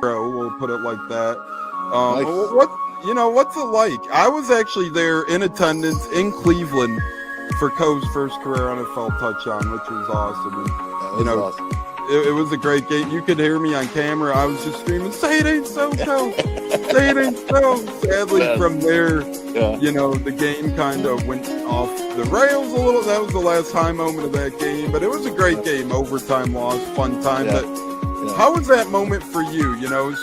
we'll put it like that. Nice. What's it like? I was actually there in attendance in Cleveland for Coe's first career NFL touchdown, which was awesome. And, Awesome. It was a great game. You could hear me on camera. I was just screaming, "Say it ain't so, Coe! Say it ain't so!" Sadly, from there, the game kind of went off the rails a little. That was the last high moment of that game, but it was a great game. Overtime loss, fun time. Yeah. But how was that moment for you?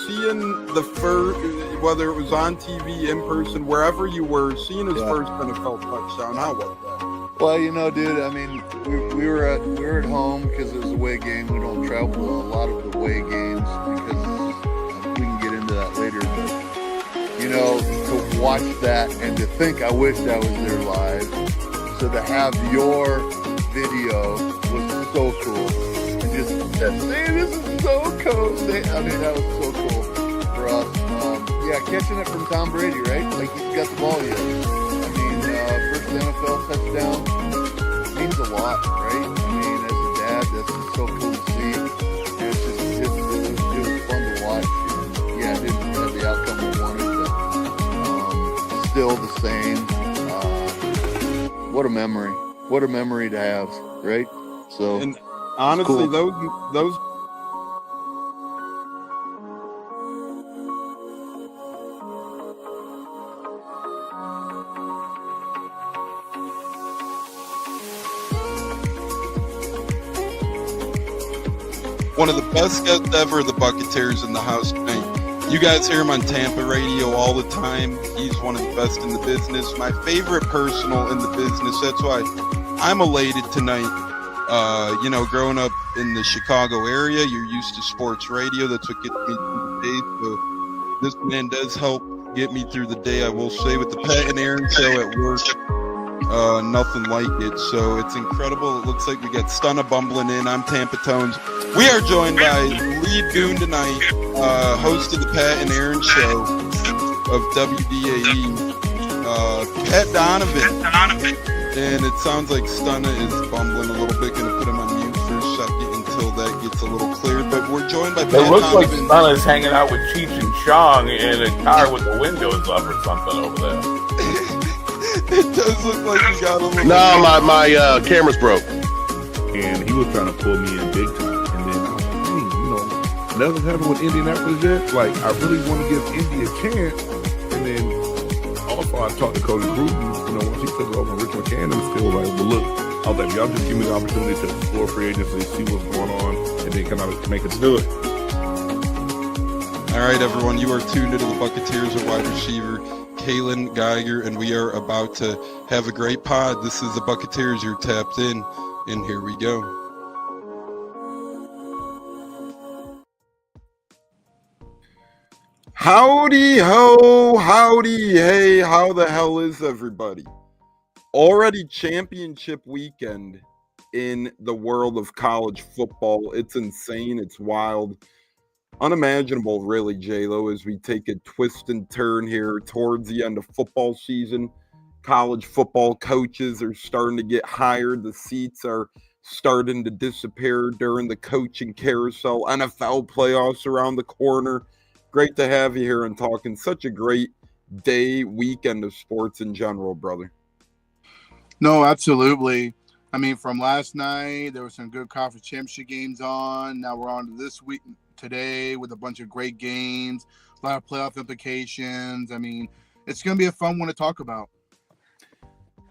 Seeing the first, whether it was on TV, in person, wherever you were, seeing his first NFL touchdown. How was that? Well, dude, I mean, we were at home because it was a away game. We don't travel to a lot of the away games because we can get into that later. But, to watch that and to think I wished I was there live. So to have your video was so cool. And just that, this is so cool. I mean, that was so cool for us. Catching it from Tom Brady, right? Like, he's got the ball yet. First NFL touchdown means a lot, right? I mean, as a dad, that's just so cool to see. And it was fun to watch. And, it didn't have the outcome we wanted, but still the same. What a memory! What a memory to have, right? So, and honestly, cool. those. One of the best guests ever, the Buccateers in the house tonight. You guys hear him on Tampa radio all the time. He's one of the best in the business. My favorite personal in the business. That's why I'm elated tonight. Growing up in the Chicago area, you're used to sports radio. That's what gets me through the day. So this man does help get me through the day, I will say, with the Pat and Aaron show at work. Nothing like it. So it's incredible. It looks like we got Stunna bumbling in. I'm Tampa Tones. We are joined by lead goon tonight, host of the Pat and Aaron show of WDAE, Pat Donovan. And it sounds like Stunna is bumbling a little bit. Going to put him on mute for a second until that gets a little cleared. But we're joined by Pat Donovan. It looks like Stunna's hanging out with Cheech and Chong in a car with the windows up or something over there. It does look like you got a little... No, my camera's broke. And he was trying to pull me in big time. And then I was like, dang, nothing's happened with Indianapolis yet. Like, I really want to give Indy a chance. And then also I talked to Cody Gruden, once he took over Richard McCann, and still like, well, look, I was like, y'all just give me the opportunity to explore free agency, see what's going on, and then come out and make us do it. All right, everyone, you are tuned into the Buccateers at wide receiver, Kalen Geiger, and we are about to have a great pod. This is the Buccateers. You're tapped in, and here we go. Howdy ho, howdy hey, how the hell is everybody? Already championship weekend in the world of college football. It's insane, it's wild. Unimaginable, really, JLOWE, as we take a twist and turn here towards the end of football season. College football coaches are starting to get hired. The seats are starting to disappear during the coaching carousel. NFL playoffs around the corner. Great to have you here and talking such a great weekend of sports in general, brother. No, absolutely. I mean, from last night, there were some good conference championship games on. Now we're on to this week. Today with a bunch of great games, a lot of playoff implications. I mean, it's going to be a fun one to talk about.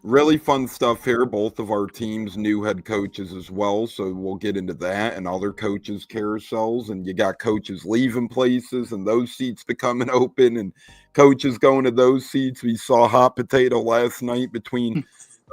Really fun stuff here. Both of our teams, new head coaches as well, so we'll get into that and other coaches' carousels. And you got coaches leaving places and those seats becoming open and coaches going to those seats. We saw hot potato last night between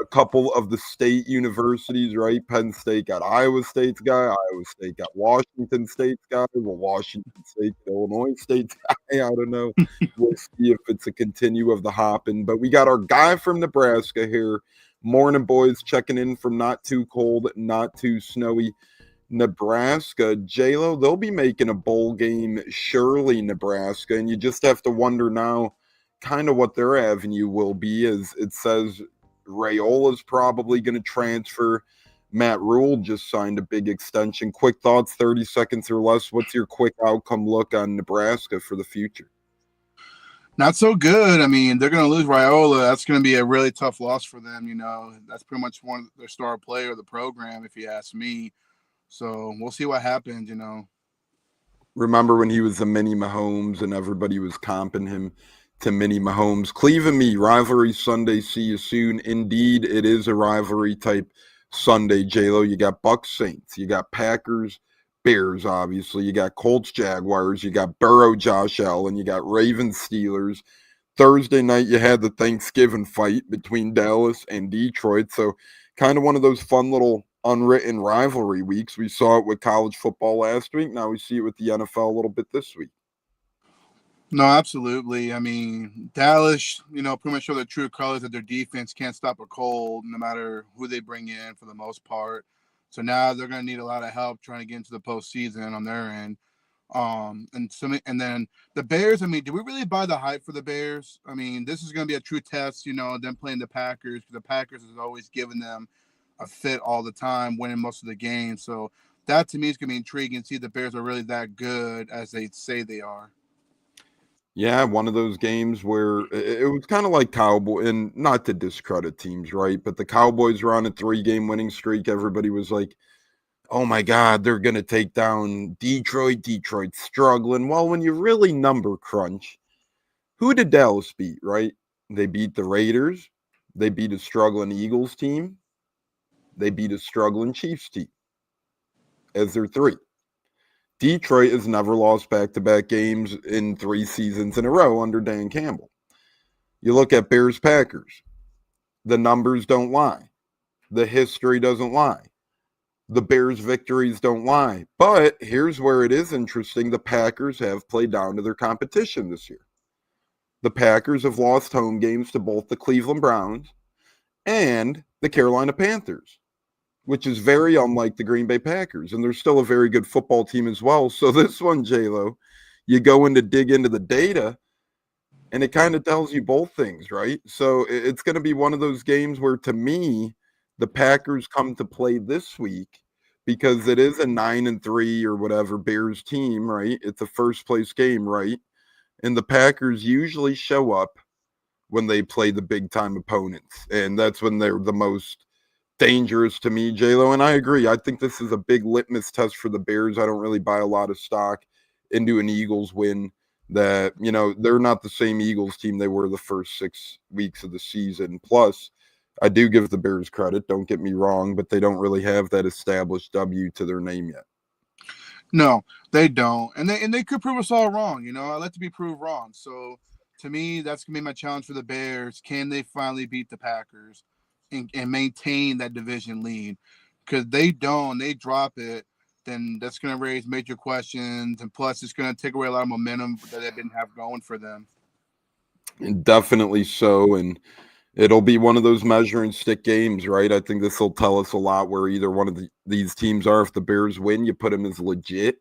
a couple of the state universities, right? Penn State got Iowa State's guy. Iowa State got Washington State's guy. Well, Washington State, Illinois State's guy. I don't know. We'll see if it's a continue of the hopping. But we got our guy from Nebraska here. Morning, boys. Checking in from not too cold, not too snowy Nebraska. JLOWE, they'll be making a bowl game, surely, Nebraska. And you just have to wonder now kind of what their avenue will be, as it says Rayola's probably going to transfer. Matt Rule just signed a big extension. Quick thoughts, 30 seconds or less. What's your quick outcome look on Nebraska for the future? Not so good. I mean, they're going to lose Raiola. That's going to be a really tough loss for them. That's pretty much one of their star player of the program, if you ask me. So we'll see what happens. Remember when he was a mini Mahomes and everybody was comping him to mini Mahomes? Cleve and me, rivalry Sunday. See you soon. Indeed, it is a rivalry type Sunday, JLOWE. You got Bucs Saints. You got Packers Bears, obviously. You got Colts Jaguars. You got Burrow Josh Allen. You got Ravens Steelers. Thursday night, you had the Thanksgiving fight between Dallas and Detroit. So kind of one of those fun little unwritten rivalry weeks. We saw it with college football last week. Now we see it with the NFL a little bit this week. No, absolutely. I mean, Dallas, pretty much show their true colors that their defense can't stop a cold no matter who they bring in for the most part. So now they're going to need a lot of help trying to get into the postseason on their end. And then the Bears, I mean, do we really buy the hype for the Bears? I mean, this is going to be a true test, them playing the Packers, because the Packers is always giving them a fit all the time, winning most of the games. So that to me is going to be intriguing to see if the Bears are really that good as they say they are. Yeah, one of those games where it was kind of like Cowboy, and not to discredit teams, right? But the Cowboys were on a 3-game winning streak. Everybody was like, oh my God, they're going to take down Detroit. Detroit's struggling. Well, when you really number crunch, who did Dallas beat, right? They beat the Raiders. They beat a struggling Eagles team. They beat a struggling Chiefs team as their 3. Detroit has never lost back-to-back games in 3 seasons in a row under Dan Campbell. You look at Bears-Packers. The numbers don't lie. The history doesn't lie. The Bears' victories don't lie. But here's where it is interesting. The Packers have played down to their competition this year. The Packers have lost home games to both the Cleveland Browns and the Carolina Panthers, which is very unlike the Green Bay Packers. And they're still a very good football team as well. So this one, JLOWE, you go in to dig into the data, and it kind of tells you both things, right? So it's going to be one of those games where, to me, the Packers come to play this week because it is a 9-3 or whatever Bears team, right? It's a first-place game, right? And the Packers usually show up when they play the big-time opponents, and that's when they're the most dangerous to me, JLOWE, and I agree. I think this is a big litmus test for the Bears. I don't really buy a lot of stock into an Eagles win. That, they're not the same Eagles team they were the first 6 weeks of the season. Plus, I do give the Bears credit, don't get me wrong, but they don't really have that established W to their name yet. No, they don't. And they could prove us all wrong. I like to be proved wrong. So to me, that's going to be my challenge for the Bears. Can they finally beat the Packers and maintain that division lead? Because they don't, they drop it, then that's going to raise major questions. And plus, it's going to take away a lot of momentum that they didn't have going for them. And definitely so. And it'll be one of those measuring stick games, right? I think this will tell us a lot where either one of these teams are. If the Bears win, you put them as legit.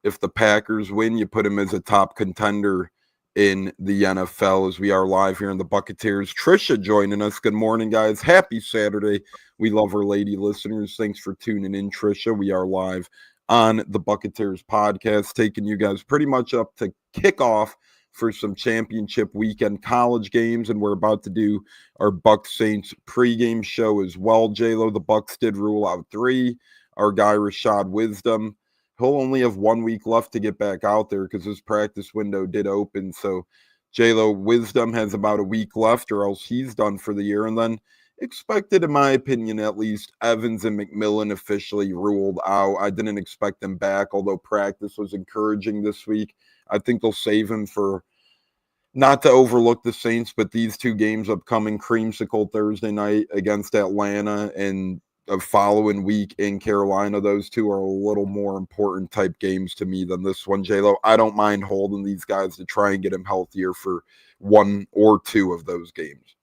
If the Packers win, you put them as a top contender in the NFL, as we are live here in the Buccateers. Trisha joining us. Good morning, guys. Happy Saturday. We love our lady listeners. Thanks for tuning in, Trisha. We are live on the Buccateers podcast, taking you guys pretty much up to kickoff for some championship weekend college games, and we're about to do our Bucs Saints pregame show as well. JLOWE, the Bucs did rule out 3. Our guy Rashad Wisdom, he'll only have 1 week left to get back out there because his practice window did open. So JLOWE, Wisdom has about a week left, or else he's done for the year. And then expected, in my opinion at least, Evans and McMillan officially ruled out. I didn't expect them back, although practice was encouraging this week. I think they'll save him for, not to overlook the Saints, but these 2 games upcoming, Creamsicle Thursday night against Atlanta and a following week in Carolina. Those 2 are a little more important type games to me than this one, JLOWE. I don't mind holding these guys to try and get them healthier for 1 or 2 of those games.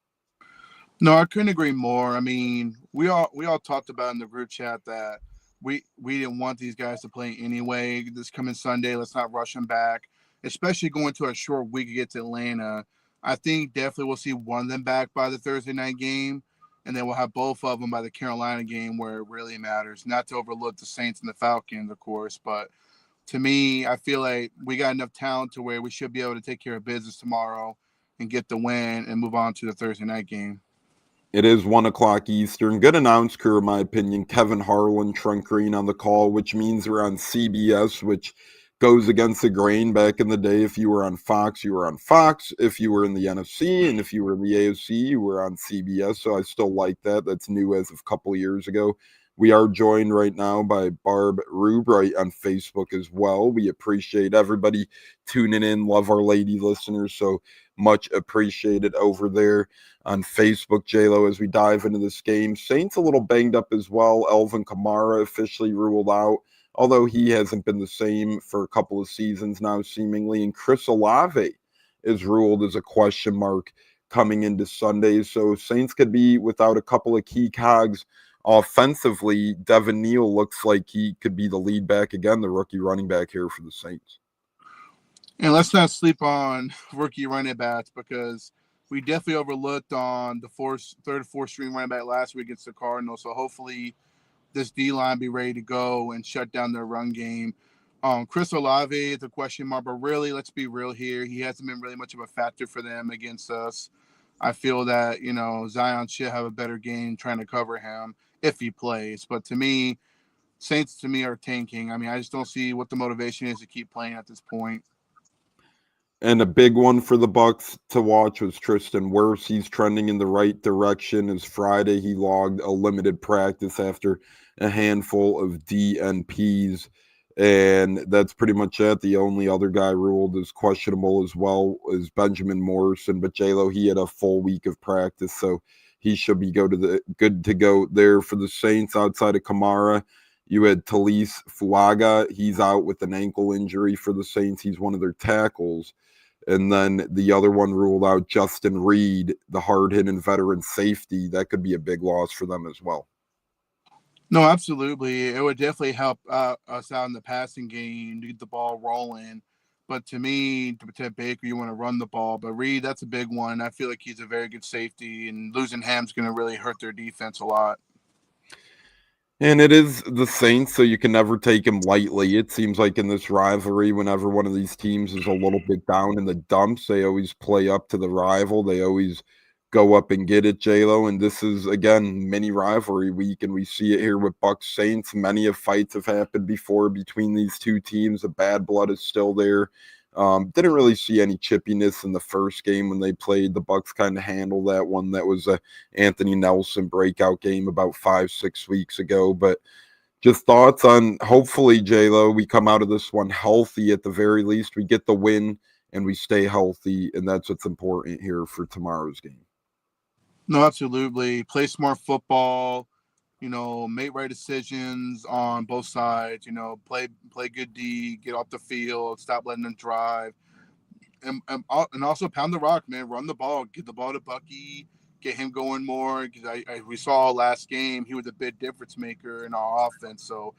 No, I couldn't agree more. I mean, we all talked about in the group chat that we didn't want these guys to play anyway. This coming Sunday, let's not rush them back, especially going to a short week against Atlanta. I think definitely we'll see one of them back by the Thursday night game. and then we'll have both of them by the Carolina game where it really matters. Not to overlook the Saints and the Falcons, of course, but to me, I feel like we got enough talent to where we should be able to take care of business tomorrow and get the win and move on to the Thursday night game. It is 1 o'clock Eastern. Good announce crew, in my opinion. Kevin Harlan, Trent Green on the call, which means we're on CBS, which goes against the grain. Back in the day, if you were on Fox, you were on Fox. If you were in the NFC and if you were in the AFC, you were on CBS. So I still like that. That's new as of a couple of years ago. We are joined right now by Barb Rubright on Facebook as well. We appreciate everybody tuning in. Love our lady listeners. So much appreciated over there on Facebook, JLOWE, as we dive into this game. Saints a little banged up as well. Alvin Kamara officially ruled out, although he hasn't been the same for a couple of seasons now, seemingly. And Chris Olave is ruled as a question mark coming into Sunday. So Saints could be without a couple of key cogs offensively. Devin Neal looks like he could be the lead back again, the rookie running back here for the Saints. And let's not sleep on rookie running backs, because we definitely overlooked on the third, fourth string running back last week against the Cardinals. So hopefully this D-line be ready to go and shut down their run game. Chris Olave is a question mark, but really, let's be real here. He hasn't been really much of a factor for them against us. I feel that, Zion should have a better game trying to cover him if he plays. But to me, Saints to me are tanking. I mean, I just don't see what the motivation is to keep playing at this point. And a big one for the Bucs to watch was Tristan Wirfs. He's trending in the right direction. As Friday, he logged a limited practice after a handful of DNPs. And that's pretty much it. The only other guy ruled as questionable as well is Benjamin Morrison. But JLo, he had a full week of practice, so he should be good to go there for the Saints. Outside of Kamara, you had Talise Fuaga. He's out with an ankle injury for the Saints. He's one of their tackles. And then the other one ruled out, Justin Reed, the hard-hitting veteran safety. That could be a big loss for them as well. No, absolutely. It would definitely help us out in the passing game to get the ball rolling. But to me, to protect Baker, you want to run the ball. But Reed, that's a big one. I feel like he's a very good safety, and losing him's going to really hurt their defense a lot. And it is the Saints, so you can never take them lightly. It seems like in this rivalry, whenever one of these teams is a little bit down in the dumps, they always play up to the rival. They always go up and get it, JLo. And this is, again, mini rivalry week, and we see it here with Bucs Saints. Many of fights have happened before between these two teams. The bad blood is still there. Didn't really see any chippiness in the first game when they played. The Bucs kind of handled that one. That was a Anthony Nelson breakout game about 5-6 weeks ago. But just thoughts on, hopefully, JLo, we come out of this one healthy at the very least. We get the win and we stay healthy, and that's what's important here for tomorrow's game. No, absolutely. Play smart football, make right decisions on both sides, play good D, get off the field, stop letting them drive. And also pound the rock, man. Run the ball. Get the ball to Bucky. Get him going more. Because we saw last game, he was a big difference maker in our offense. So,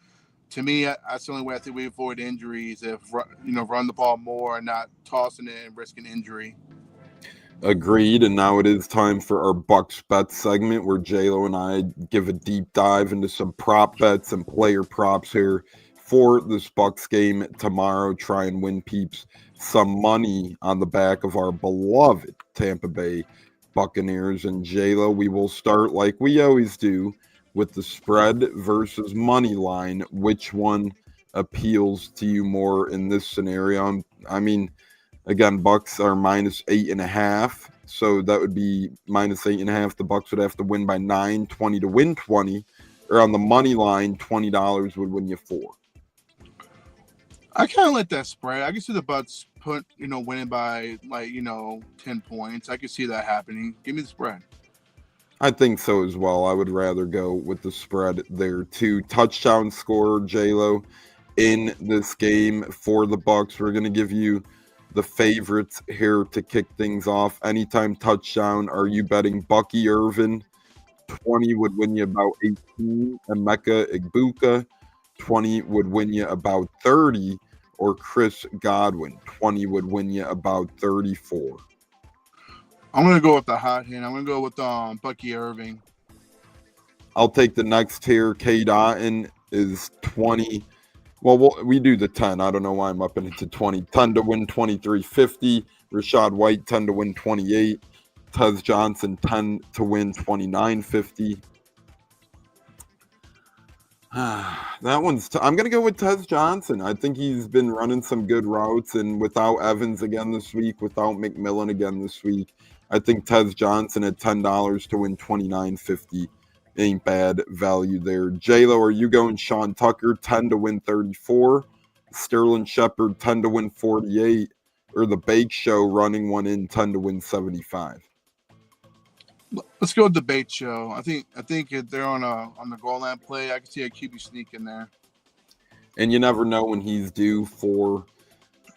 to me, that's the only way I think we avoid injuries, if, run the ball more and not tossing it and risking injury. Agreed, and now it is time for our Bucs Bets segment where JLo and I give a deep dive into some prop bets and player props here for this Bucs game tomorrow. Try and win peeps some money on the back of our beloved Tampa Bay Buccaneers. And JLo, we will start like we always do with the spread versus money line. Which one appeals to you more in this scenario? Again, Bucs are -8.5, so that would be -8.5. The Bucs would have to win by 9, 20 to win 20, or on the money line, $20 would win you 4. I kind of like that spread. I can see the Bucs winning by 10 points. I can see that happening. Give me the spread. I think so as well. I would rather go with the spread there too. Touchdown scorer, JLo, in this game for the Bucs. We're going to give you the favorites here to kick things off. Anytime touchdown, are you betting Bucky Irvin? 20 would win you about 18. Emeka Egbuka, 20 would win you about 30. Or Chris Godwin, 20 would win you about 34. I'm going to go with the hot hand. I'm going to go with Bucky Irving. I'll take the next tier. K. Dotton is 20. Well, we do the 10. I don't know why I'm upping it to 20. 10 to win 23.50. Rashad White 10 to win 28. Tez Johnson 10 to win 29.50. That one's. I'm gonna go with Tez Johnson. I think he's been running some good routes, and without Evans again this week, without McMillan again this week, I think Tez Johnson at $10 to win 29.50 ain't bad value there. JLOWE, are you going Sean Tucker 10 to win 34? Sterling Shepard 10 to win 48, or the Bake Show running one in 10 to win 75? Let's go with the Bait Show. I think if they're on the goal line play, I can see a QB sneak in there. And you never know when he's due for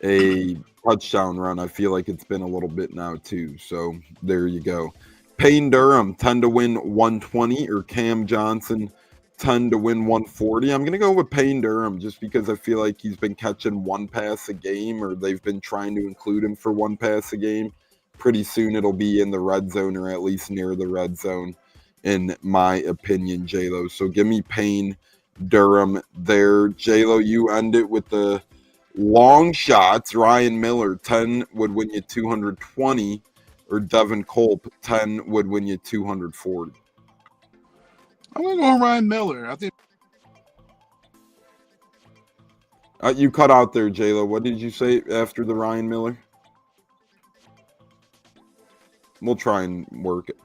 a touchdown run. I feel like it's been a little bit now too. So there you go. Payne Durham 10 to win 120, or Cam Johnson 10 to win 140. I'm gonna go with Payne Durham just because I feel like he's been catching one pass a game, or they've been trying to include him for one pass a game. Pretty soon it'll be in the red zone, or at least near the red zone, in my opinion, JLo. So give me Payne Durham there. JLo, you end it with the long shots. Ryan Miller, 10 would win you 220, or Devin Culp, 10 would win you 240. I'm going to go with Ryan Miller. I think. You cut out there, JLo. What did you say after the Ryan Miller? We'll try and work it.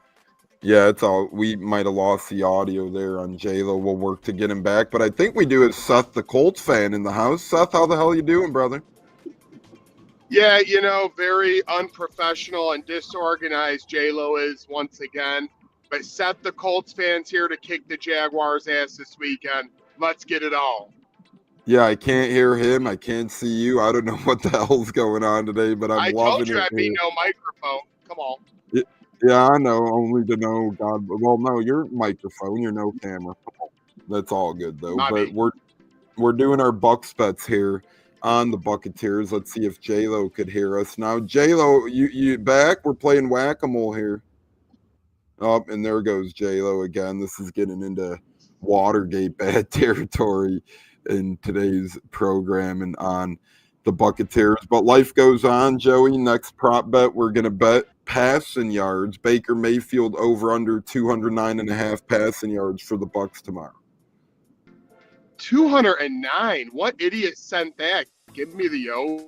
Yeah, it's all. We might have lost the audio there on JLo. We'll work to get him back. But I think we do have Seth, the Colts fan, in the house. Seth, how the hell you doing, brother? Yeah, very unprofessional and disorganized JLo is once again. But Seth, the Colts fan's here to kick the Jaguars' ass this weekend. Let's get it on. Yeah, I can't hear him. I can't see you. I don't know what the hell's going on today, but I'm loving it. I told you I'd be no microphone. Come on. Yeah, I know. Only to know God. Well, no, you're microphone. You're no camera. That's all good though. But we're doing our Bucs bets here on the Buccateers. Let's see if JLo could hear us now. JLo, you back? We're playing whack-a-mole here. Oh, and there goes JLo again. This is getting into Watergate bad territory in today's program and on the Buccateers. But life goes on, Joey. Next prop bet, we're going to bet passing yards. Baker Mayfield over under 209.5 passing yards for the Bucs tomorrow. 209. What idiot sent that? Give me the over.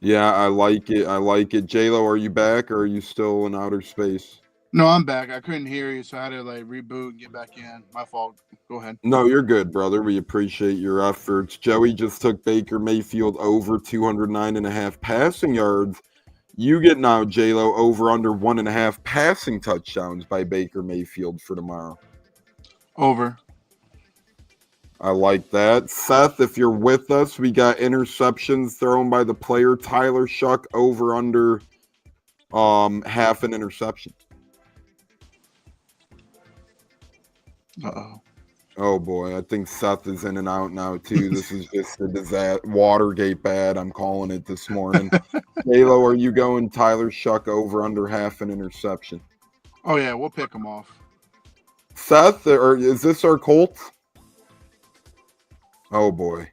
Yeah, I like it. JLo, are you back, or are you still in outer space? No, I'm back. I couldn't hear you, so I had to reboot and get back in. My fault. Go ahead. No, you're good, brother. We appreciate your efforts. Joey just took Baker Mayfield over 209.5 passing yards. You get now, JLo, over under 1.5 passing touchdowns by Baker Mayfield for tomorrow. Over. I like that. Seth, if you're with us, we got interceptions thrown by the player Tyler Shuck over under half an interception. Uh-oh. Oh boy, I think Seth is in and out now too. This is just a disaster. Watergate bad, I'm calling it this morning. JLo, are you going Tyler Shuck over under half an interception? Oh yeah, we'll pick him off. Seth, or is this our Colts? Oh boy.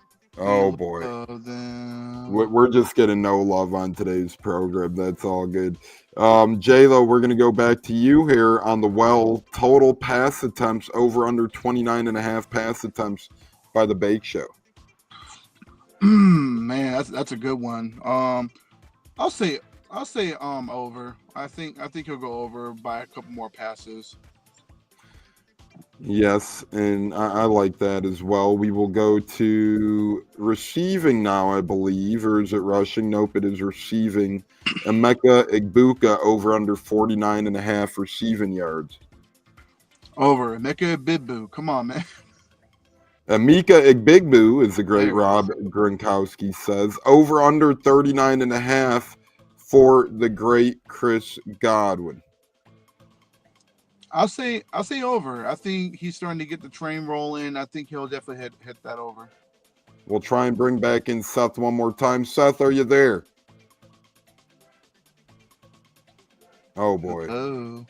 We're just getting no love on today's program. That's all good. JLo, we're going to go back to you here on the well. Total pass attempts over under 29.5 pass attempts by the Bake Show. Man, that's a good one. I'll say over. I think he'll go over by a couple more passes. Yes, and I like that as well. We will go to receiving now, I believe, or is it rushing? Nope, it is receiving. Emeka Egbuka over under 49.5 receiving yards. Over. Emeka Egbuka. Come on, man. Emeka Egbuka, is the great Rob Gronkowski says. Over under 39.5 for the great Chris Godwin. I'll say over. I think he's starting to get the train rolling. I think he'll definitely hit that over. We'll try and bring back in Seth one more time. Seth, are you there? Oh boy. Oh.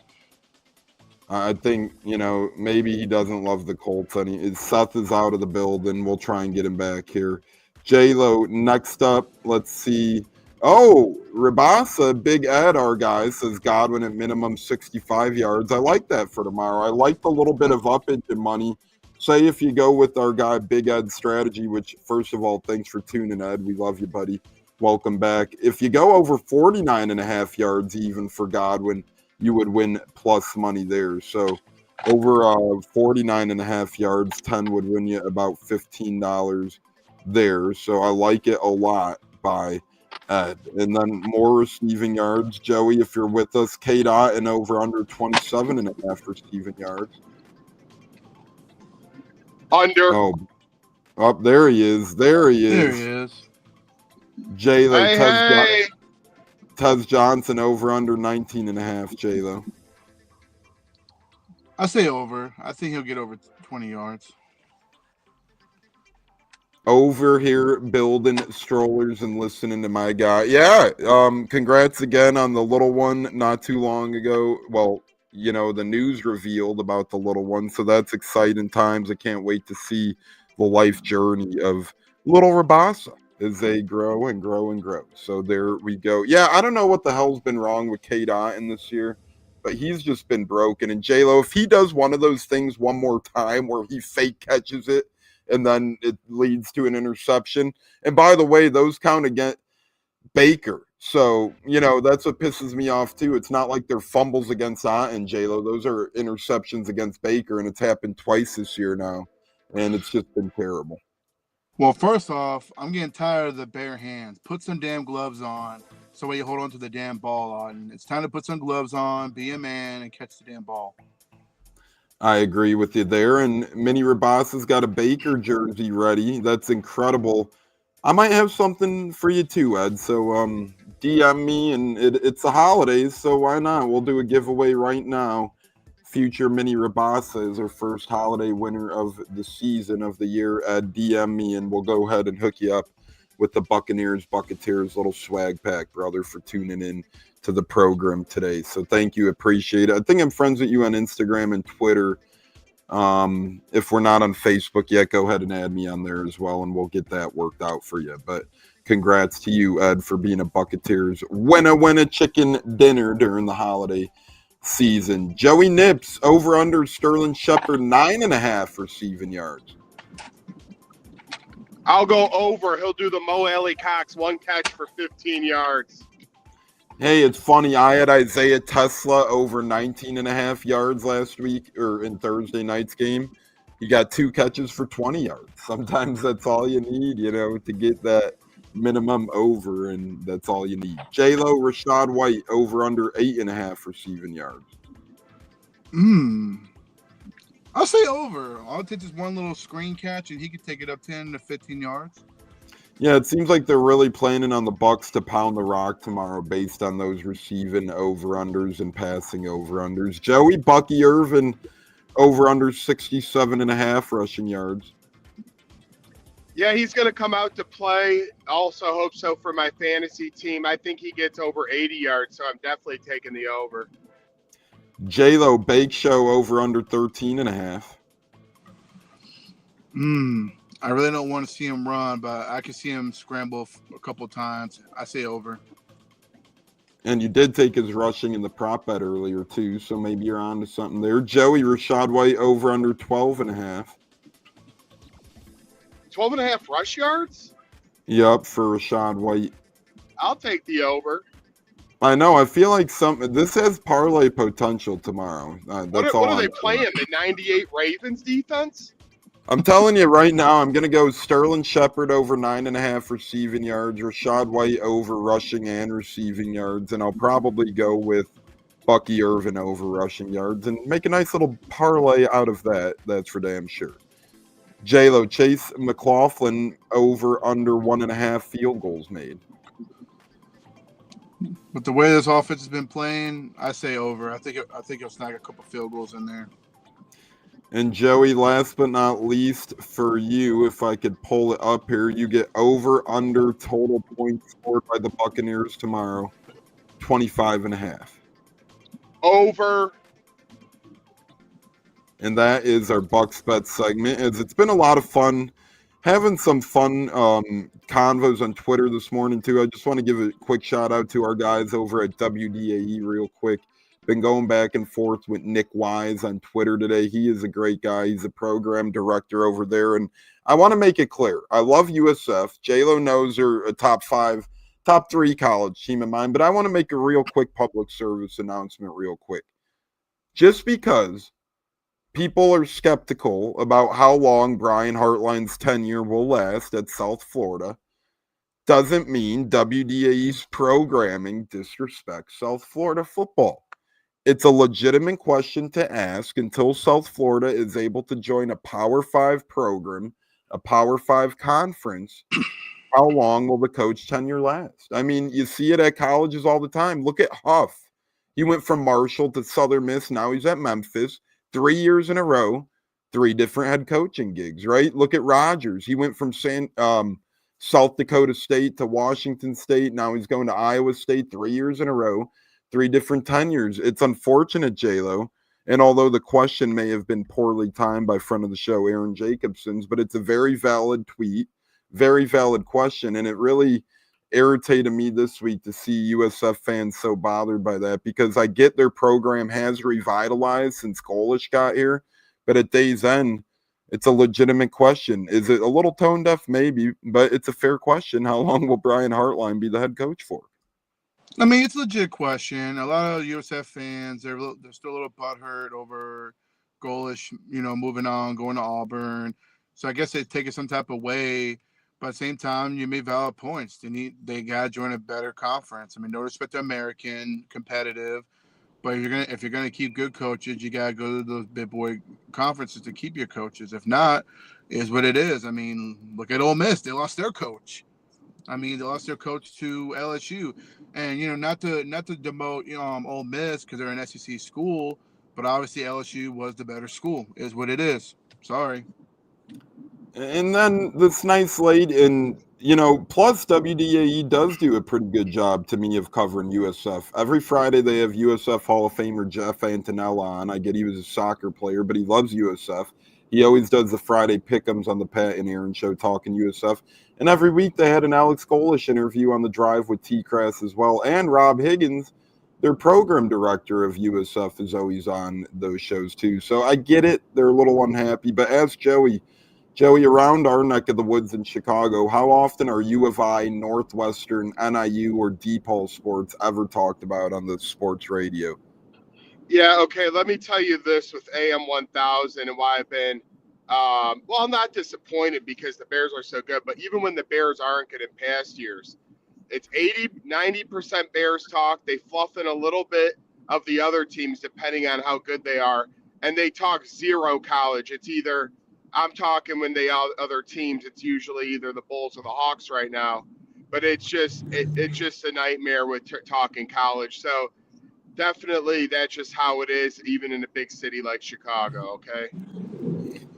I think, maybe he doesn't love the Colts. Seth is out of the building. We'll try and get him back here. JLOWE, next up, let's see. Oh, Rabasa, Big Ed, our guy, says Godwin at minimum 65 yards. I like that for tomorrow. I like the little bit of uppage in money. Say if you go with our guy Big Ed's strategy, which, first of all, thanks for tuning, Ed. We love you, buddy. Welcome back. If you go over 49.5 yards even for Godwin, you would win plus money there. So over 49.5 yards, 10 would win you about $15 there. So I like it a lot by Ed. And then more receiving yards. Joey, if you're with us, K-Dot and over under 27.5 receiving yards. Under. Oh, there he is. There he is. JLOWE, Tez Johnson over under 19.5, JLOWE. I say over. I think he'll get over 20 yards. Over here building strollers and listening to my guy. Yeah, congrats again on the little one not too long ago. Well, the news revealed about the little one, so that's exciting times. I can't wait to see the life journey of little Rabasa as they grow and grow and grow. So there we go. Yeah, I don't know what the hell's been wrong with K-Dot in this year, but he's just been broken. And JLOWE, if he does one of those things one more time where he fake catches it and then it leads to an interception. And by the way, those count against Baker. So, that's what pisses me off too. It's not like they're fumbles against and JLOWE. Those are interceptions against Baker, and it's happened twice this year now. And it's just been terrible. Well, first off, I'm getting tired of the bare hands. Put some damn gloves on so you hold on to the damn ball. And it's time to put some gloves on, be a man, and catch the damn ball. I agree with you there. And Mini Rabasa's got a Baker jersey ready. That's incredible. I might have something for you too, Ed. So DM me, and it's the holidays, so why not? We'll do a giveaway right now. Future Mini Rabasa is our first holiday winner of the season of the year. DM me, and we'll go ahead and hook you up with the Buccaneers, Buccateers little swag pack, brother, for tuning in to the program today. So thank you. Appreciate it. I think I'm friends with you on Instagram and Twitter. If we're not on Facebook yet, go ahead and add me on there as well, and we'll get that worked out for you. But congrats to you, Ed, for being a Buccateers winner chicken dinner during the holiday season. Joey Nips, over under Sterling Shepard 9.5 receiving yards. I'll go over. He'll do the Mo Alley Cox one catch for 15 yards. Hey, it's funny. I had Isaiah Tesla over 19.5 yards last week, or in Thursday night's game. He got 2 catches for 20 yards. Sometimes that's all you need, to get that minimum over, and that's all you need. JLOWE, Rashad White, over under 8.5 receiving yards. I'll say over. I'll take just one little screen catch, and he could take it up 10 to 15 yards. Yeah, it seems like they're really planning on the Bucs to pound the rock tomorrow based on those receiving over-unders and passing over-unders. Joey, Bucky Irvin, over-under 67.5 rushing yards. Yeah, he's going to come out to play. Also hope so for my fantasy team. I think he gets over 80 yards, so I'm definitely taking the over. JLOWE, Bake Show, over-under 13.5. I really don't want to see him run, but I can see him scramble a couple times. I say over. And you did take his rushing in the prop bet earlier, too, so maybe you're on to something there. Joey, Rashad White, over under 12.5. 12.5 rush yards? Yep, for Rashad White. I'll take the over. I know. I feel like this has parlay potential tomorrow. What are they playing? The 98 Ravens defense? I'm telling you right now, I'm going to go Sterling Shepard over 9.5 receiving yards, Rashad White over rushing and receiving yards, and I'll probably go with Bucky Irvin over rushing yards and make a nice little parlay out of that. That's for damn sure. JLOWE, Chase McLaughlin over under 1.5 field goals made. With the way this offense has been playing, I say over. I think he'll snag a couple field goals in there. And Joey, last but not least, for you, if I could pull it up here, you get over under total points scored by the Buccaneers tomorrow, 25.5. Over. and that is our Bucs Bets segment. As it's been a lot of fun, having some fun convos on Twitter this morning too. I just want to give a quick shout out to our guys over at WDAE real quick. Been going back and forth with Nick Wise on Twitter today. He is a great guy. He's a program director over there, and I want to make it clear. I love USF. JLOWE knows they're a top 3 college team of mine, but I want to make a real quick public service announcement real quick. Just because people are skeptical about how long Brian Hartline's tenure will last at South Florida doesn't mean WDAE's programming disrespects South Florida football. It's a legitimate question to ask until South Florida is able to join a Power 5 program, a Power 5 conference. How long will the coach tenure last? I mean, you see it at colleges all the time. Look at Huff. He went from Marshall to Southern Miss. Now he's at Memphis. 3 years in a row, 3 different head coaching gigs, right? Look at Rodgers. He went from South Dakota State to Washington State. Now he's going to Iowa State 3 years in a row, 3 different tenures. It's unfortunate, JLOWE. And although the question may have been poorly timed by friend of the show, Aaron Jacobson's, but it's a very valid tweet, very valid question. And it really irritated me this week to see USF fans so bothered by that, because I get their program has revitalized since Golish got here, but at day's end, it's a legitimate question. Is it a little tone deaf? Maybe, but it's a fair question. How long will Brian Hartline be the head coach for? I mean, it's a legit question. A lot of USF fans, they're still a little butthurt over Golish, moving on, going to Auburn. So I guess they're taking some type of way. But at the same time, you made valid points. They got to join a better conference. I mean, no respect to American, competitive. But if you're gonna keep good coaches, you gotta go to those big boy conferences to keep your coaches. If not, is what it is. I mean, look at Ole Miss. They lost their coach. I mean, they lost their coach to LSU, and not to demote Ole Miss because they're an SEC school, but obviously LSU was the better school. Is what it is. Sorry. And then this nice lady, and plus WDAE does do a pretty good job to me of covering USF. Every Friday they have USF Hall of Famer Jeff Antonella on. I get he was a soccer player, but he loves USF. He always does the Friday pick'ems on the Pat and Aaron show talking USF. And every week they had an Alex Golish interview on the drive with T-Crass as well. And Rob Higgins, their program director of USF, is always on those shows too. So I get it. They're a little unhappy. But ask Joey, around our neck of the woods in Chicago, how often are U of I, Northwestern, NIU, or DePaul sports ever talked about on the sports radio? Yeah, okay, let me tell you this with AM 1000 and why I've been, not disappointed because the Bears are so good, but even when the Bears aren't good in past years, it's 90% Bears talk. They fluff in a little bit of the other teams depending on how good they are, and they talk zero college. It's either, I'm talking when they other teams, it's usually either the Bulls or the Hawks right now, but it's just a nightmare with talking college. So definitely that's just how it is, even in a big city like Chicago, okay?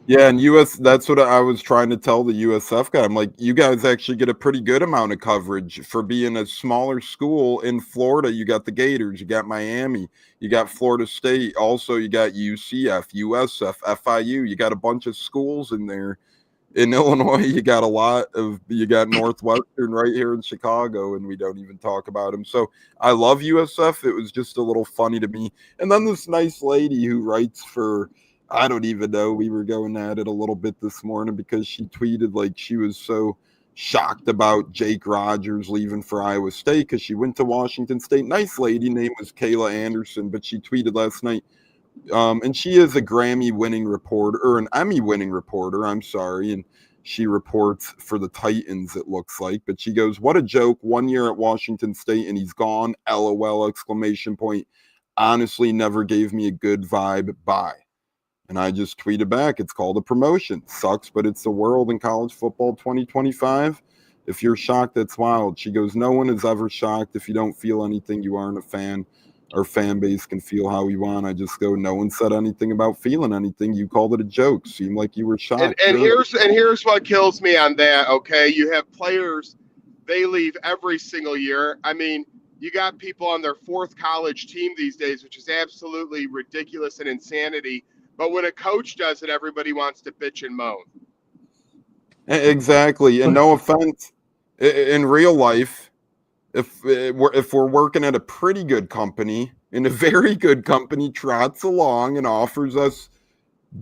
Yeah, and that's what I was trying to tell the USF guy. I'm like, you guys actually get a pretty good amount of coverage for being a smaller school in Florida. You got the Gators, you got Miami, you got Florida State. Also, you got UCF, USF, FIU. You got a bunch of schools in there. In Illinois, you got Northwestern right here in Chicago, and we don't even talk about them. So I love USF. It was just a little funny to me. And then this nice lady who writes for, I don't even know, we were going at it a little bit this morning because she tweeted like she was so shocked about Jake Rogers leaving for Iowa State because she went to Washington State. Nice lady, name was Kayla Anderson, but she tweeted last night, and she is a Grammy-winning reporter, or an Emmy-winning reporter, I'm sorry, and she reports for the Titans, it looks like. But she goes, what a joke, 1 year at Washington State, and he's gone, LOL, exclamation point. Honestly, never gave me a good vibe, bye. And I just tweeted back, it's called a promotion. Sucks, but it's the world in college football 2025. If you're shocked, that's wild. She goes, no one is ever shocked. If you don't feel anything, you aren't a fan. Our fan base can feel how we want. I just go, no one said anything about feeling anything. You called it a joke. Seemed like you were shocked. And here's what kills me on that, okay? You have players, they leave every single year. I mean, you got people on their 4th college team these days, which is absolutely ridiculous and insanity. But when a coach does it, everybody wants to bitch and moan. Exactly. And no offense, in real life, if we're working at a pretty good company and a very good company trots along and offers us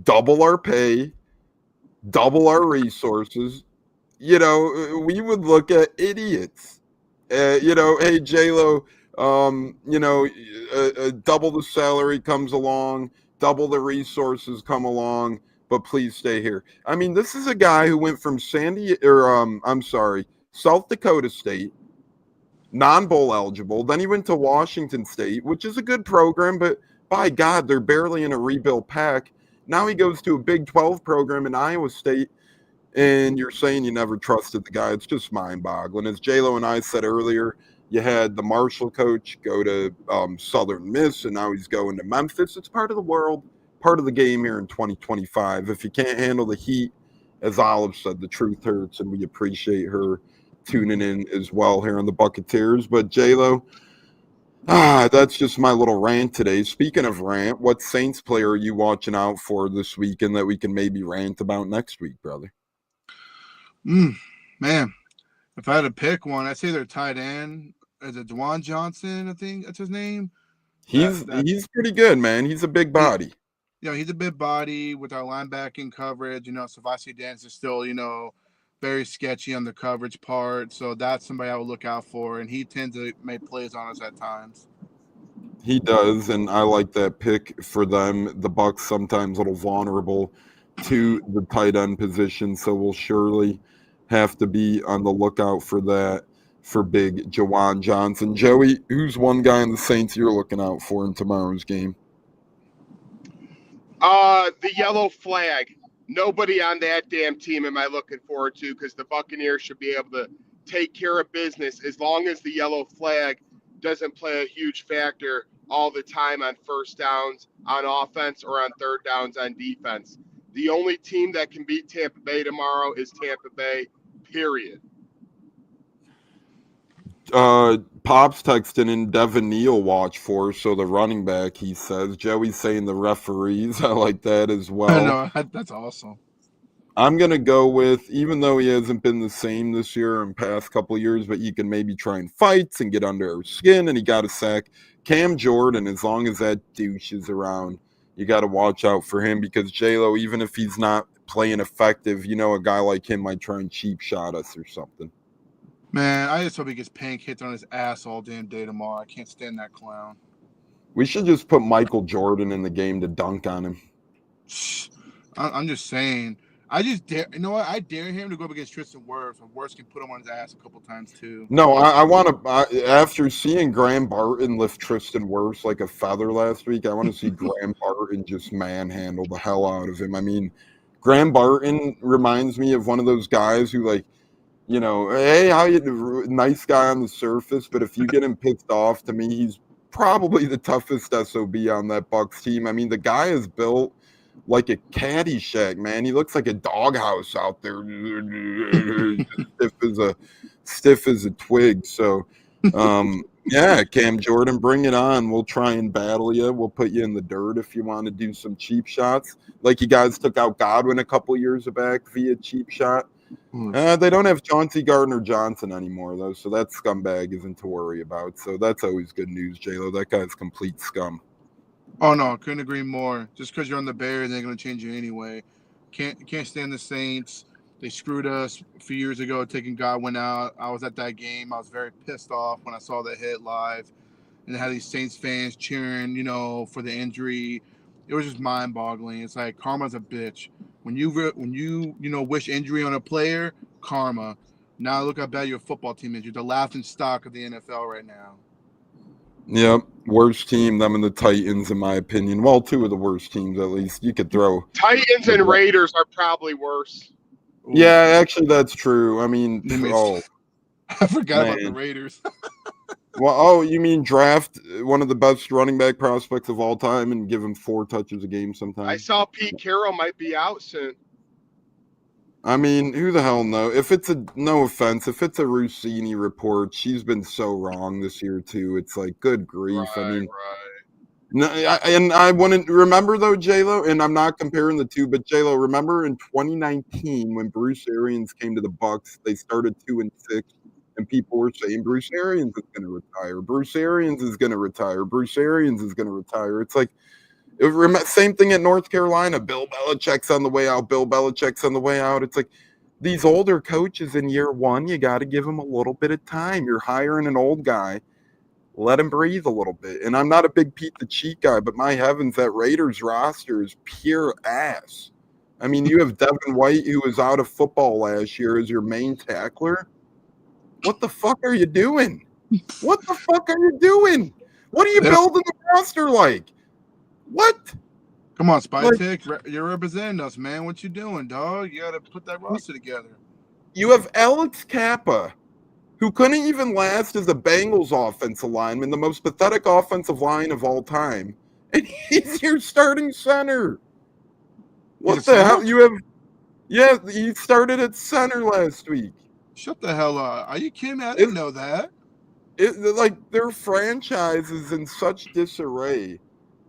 double our pay, double our resources, we would look at idiots. Hey, JLOWE, double the salary comes along, double the resources come along, but please stay here. I mean, this is a guy who went from South Dakota State, non-bowl eligible. Then he went to Washington State, which is a good program, but by God, they're barely in a rebuild pack. Now he goes to a Big 12 program in Iowa State, and you're saying you never trusted the guy. It's just mind-boggling. As JLOWE and I said earlier, you had the Marshall coach go to Southern Miss, and now he's going to Memphis. It's part of the world, part of the game here in 2025. If you can't handle the heat, as Olive said, the truth hurts, and we appreciate her tuning in as well here on the Buccateers. But JLOWE, that's just my little rant today. Speaking of rant, what Saints player are you watching out for this weekend that we can maybe rant about next week, brother? Man, if I had to pick one, I'd say their tight end. Is it Juwan Johnson? I think that's his name. He's pretty good, man. He's a big body. He's a big body with our linebacking coverage. Savasi Dance is still, very sketchy on the coverage part. So that's somebody I would look out for. And he tends to make plays on us at times. He does, and I like that pick for them. The Bucs sometimes a little vulnerable to the tight end position, so we'll surely have to be on the lookout for that for big Juwan Johnson. Joey, who's one guy in the Saints you're looking out for in tomorrow's game? The yellow flag. Nobody on that damn team am I looking forward to, because the Buccaneers should be able to take care of business as long as the yellow flag doesn't play a huge factor all the time on first downs on offense or on third downs on defense. The only team that can beat Tampa Bay tomorrow is Tampa Bay, period. Pop's texting in Devin Neal watch for, so the running back, he says. Joey's saying the referees. I like that as well. I know, that's awesome. I'm going to go with, even though he hasn't been the same this year and past couple of years, but you can maybe try and fights and get under her skin, and he got a sack. Cam Jordan, as long as that douche is around, you got to watch out for him, because JLOWE, even if he's not playing effective, a guy like him might try and cheap shot us or something. Man, I just hope he gets pank hits on his ass all damn day tomorrow. I can't stand that clown. We should just put Michael Jordan in the game to dunk on him. I'm just saying. I just dare. You know what? I dare him to go up against Tristan Wirfs, and Wirfs can put him on his ass a couple times too. No, I want to. After seeing Graham Barton lift Tristan Wirfs like a feather last week, I want to see Graham Barton just manhandle the hell out of him. I mean, Graham Barton reminds me of one of those guys who, like, hey, how you do? Nice guy on the surface, but if you get him pissed off, to me, he's probably the toughest SOB on that Bucs team. I mean, the guy is built like a Caddyshack, man. He looks like a doghouse out there, stiff as a twig. So, yeah, Cam Jordan, bring it on. We'll try and battle you. We'll put you in the dirt if you want to do some cheap shots, like you guys took out Godwin a couple years back via cheap shot. They don't have Chauncey Gardner-Johnson anymore, though, so that scumbag isn't to worry about. So that's always good news, JLOWE. That guy's complete scum. Oh, no, couldn't agree more. Just because you're on the Bears, they're going to change you anyway. Can't stand the Saints. They screwed us a few years ago taking Godwin out. I was at that game. I was very pissed off when I saw the hit live. And they had these Saints fans cheering, for the injury. It was just mind-boggling. It's like karma's a bitch. When you wish injury on a player, karma. Now look how bad your football team is. You're the laughing stock of the NFL right now. Yep, worst team, them and the Titans, in my opinion. Well, two of the worst teams, at least. You could throw Titans and Raiders are probably worse. Ooh. Yeah, actually, that's true. I mean, I forgot about the Raiders. Well, you mean draft one of the best running back prospects of all time and give him 4 touches a game sometimes? I saw Pete Carroll might be out soon. I mean, who the hell knows? No offense, if it's a Rossini report, she's been so wrong this year too. It's like, good grief. Right, I mean, No, and I wouldn't remember though, JLOWE, and I'm not comparing the two, but JLOWE, remember in 2019 when Bruce Arians came to the Bucs, they started 2-6, and people were saying Bruce Arians is going to retire. Bruce Arians is going to retire. Bruce Arians is going to retire. It's like same thing at North Carolina. Bill Belichick's on the way out. Bill Belichick's on the way out. It's like these older coaches in year one, you got to give them a little bit of time. You're hiring an old guy. Let him breathe a little bit. And I'm not a big Pete the Cheat guy, but my heavens, that Raiders roster is pure ass. I mean, you have Devin White, who was out of football last year, as your main tackler. What the fuck are you doing? What the fuck are you doing? What are you building the roster like? What? Come on, Spytek. You're representing us, man. What you doing, dog? You got to put that roster together. You have Alex Kappa, who couldn't even last as a Bengals offensive lineman, the most pathetic offensive line of all time. And he's your starting center. What the hell? You have, yeah, he started at center last week. Shut the hell up. Are you kidding me? I didn't know that. Like, their franchise is in such disarray.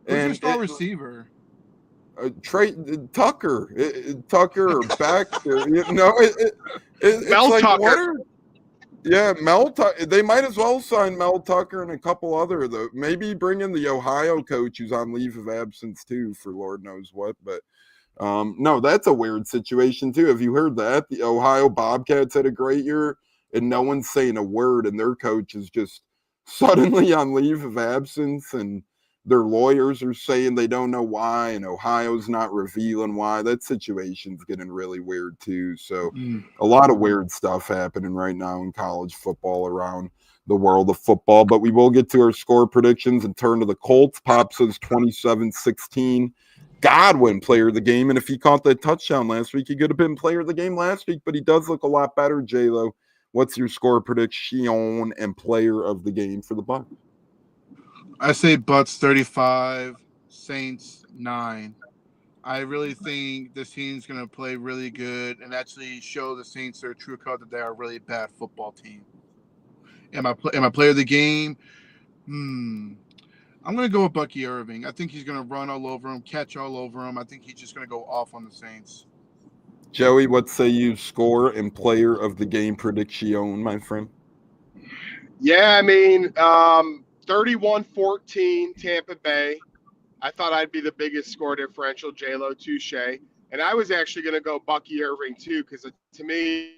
Who's your star receiver? Tucker or Baxter. Mel like, Tucker. Mel Tucker. They might as well sign Mel Tucker and a couple other though. Maybe bring in the Ohio coach who's on leave of absence too, for Lord knows what. But no, that's a weird situation too. Have you heard that? The Ohio Bobcats had a great year, and no one's saying a word, and their coach is just suddenly on leave of absence, and their lawyers are saying they don't know why, and Ohio's not revealing why. That situation's getting really weird too. So a lot of weird stuff happening right now in college football around the world of football. But we will get to our score predictions and turn to the Colts. Pop says 27-16. Godwin, player of the game. And if he caught that touchdown last week, he could have been player of the game last week, but he does look a lot better, JLOWE. What's your score prediction and player of the game for the Bucs? I say Bucs 35, Saints 9. I really think this team's going to play really good and actually show the Saints their true color, that they are a really bad football team. Am I player of the game? I'm going to go with Bucky Irving. I think he's going to run all over him, catch all over him. I think he's just going to go off on the Saints. Joey, what say you, score and player of the game prediction, my friend? Yeah, I mean, 31-14 Tampa Bay. I thought I'd be the biggest score differential, JLOWE, touche. And I was actually going to go Bucky Irving too, because to me,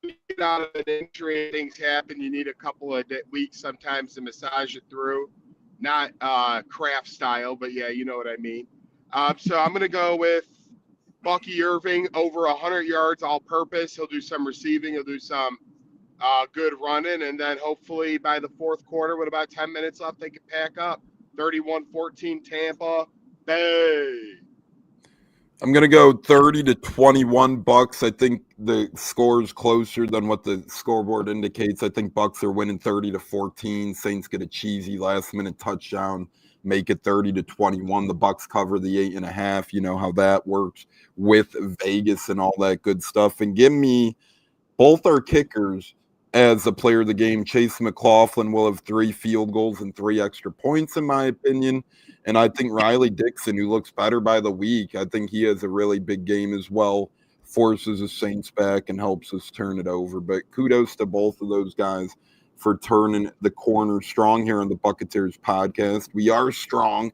you get out of an injury, things happen. You need a couple of weeks sometimes to massage it through. Not craft style, but yeah, you know what I mean. So I'm going to go with Bucky Irving over 100 yards all purpose. He'll do some receiving. He'll do some good running. And then hopefully by the fourth quarter, with about 10 minutes left, they can pack up. 31-14 Tampa Bay. I'm going to go 30-21 Bucs. I think the score is closer than what the scoreboard indicates. I think Bucs are winning 30-14. Saints get a cheesy last-minute touchdown, make it 30-21. The Bucs cover the 8.5. You know how that works with Vegas and all that good stuff. And give me both our kickers as a player of the game. Chase McLaughlin will have 3 field goals and 3 extra points, in my opinion. And I think Riley Dixon, who looks better by the week, I think he has a really big game as well, forces the Saints back and helps us turn it over. But kudos to both of those guys for turning the corner strong here on the Buccateers podcast. We are strong.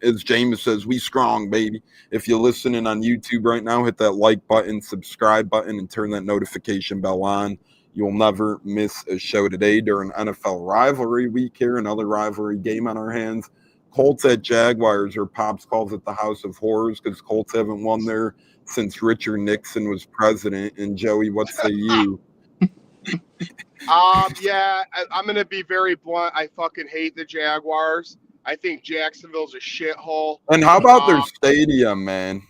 As James says, we strong, baby. If you're listening on YouTube right now, hit that like button, subscribe button, and turn that notification bell on. You'll never miss a show today during NFL rivalry week here, another rivalry game on our hands. Colts at Jaguars, or Pops calls it the House of Horrors, because Colts haven't won there since Richard Nixon was president. And Joey, what say you? Yeah, I'm going to be very blunt. I fucking hate the Jaguars. I think Jacksonville's a shithole. And how about their stadium, man?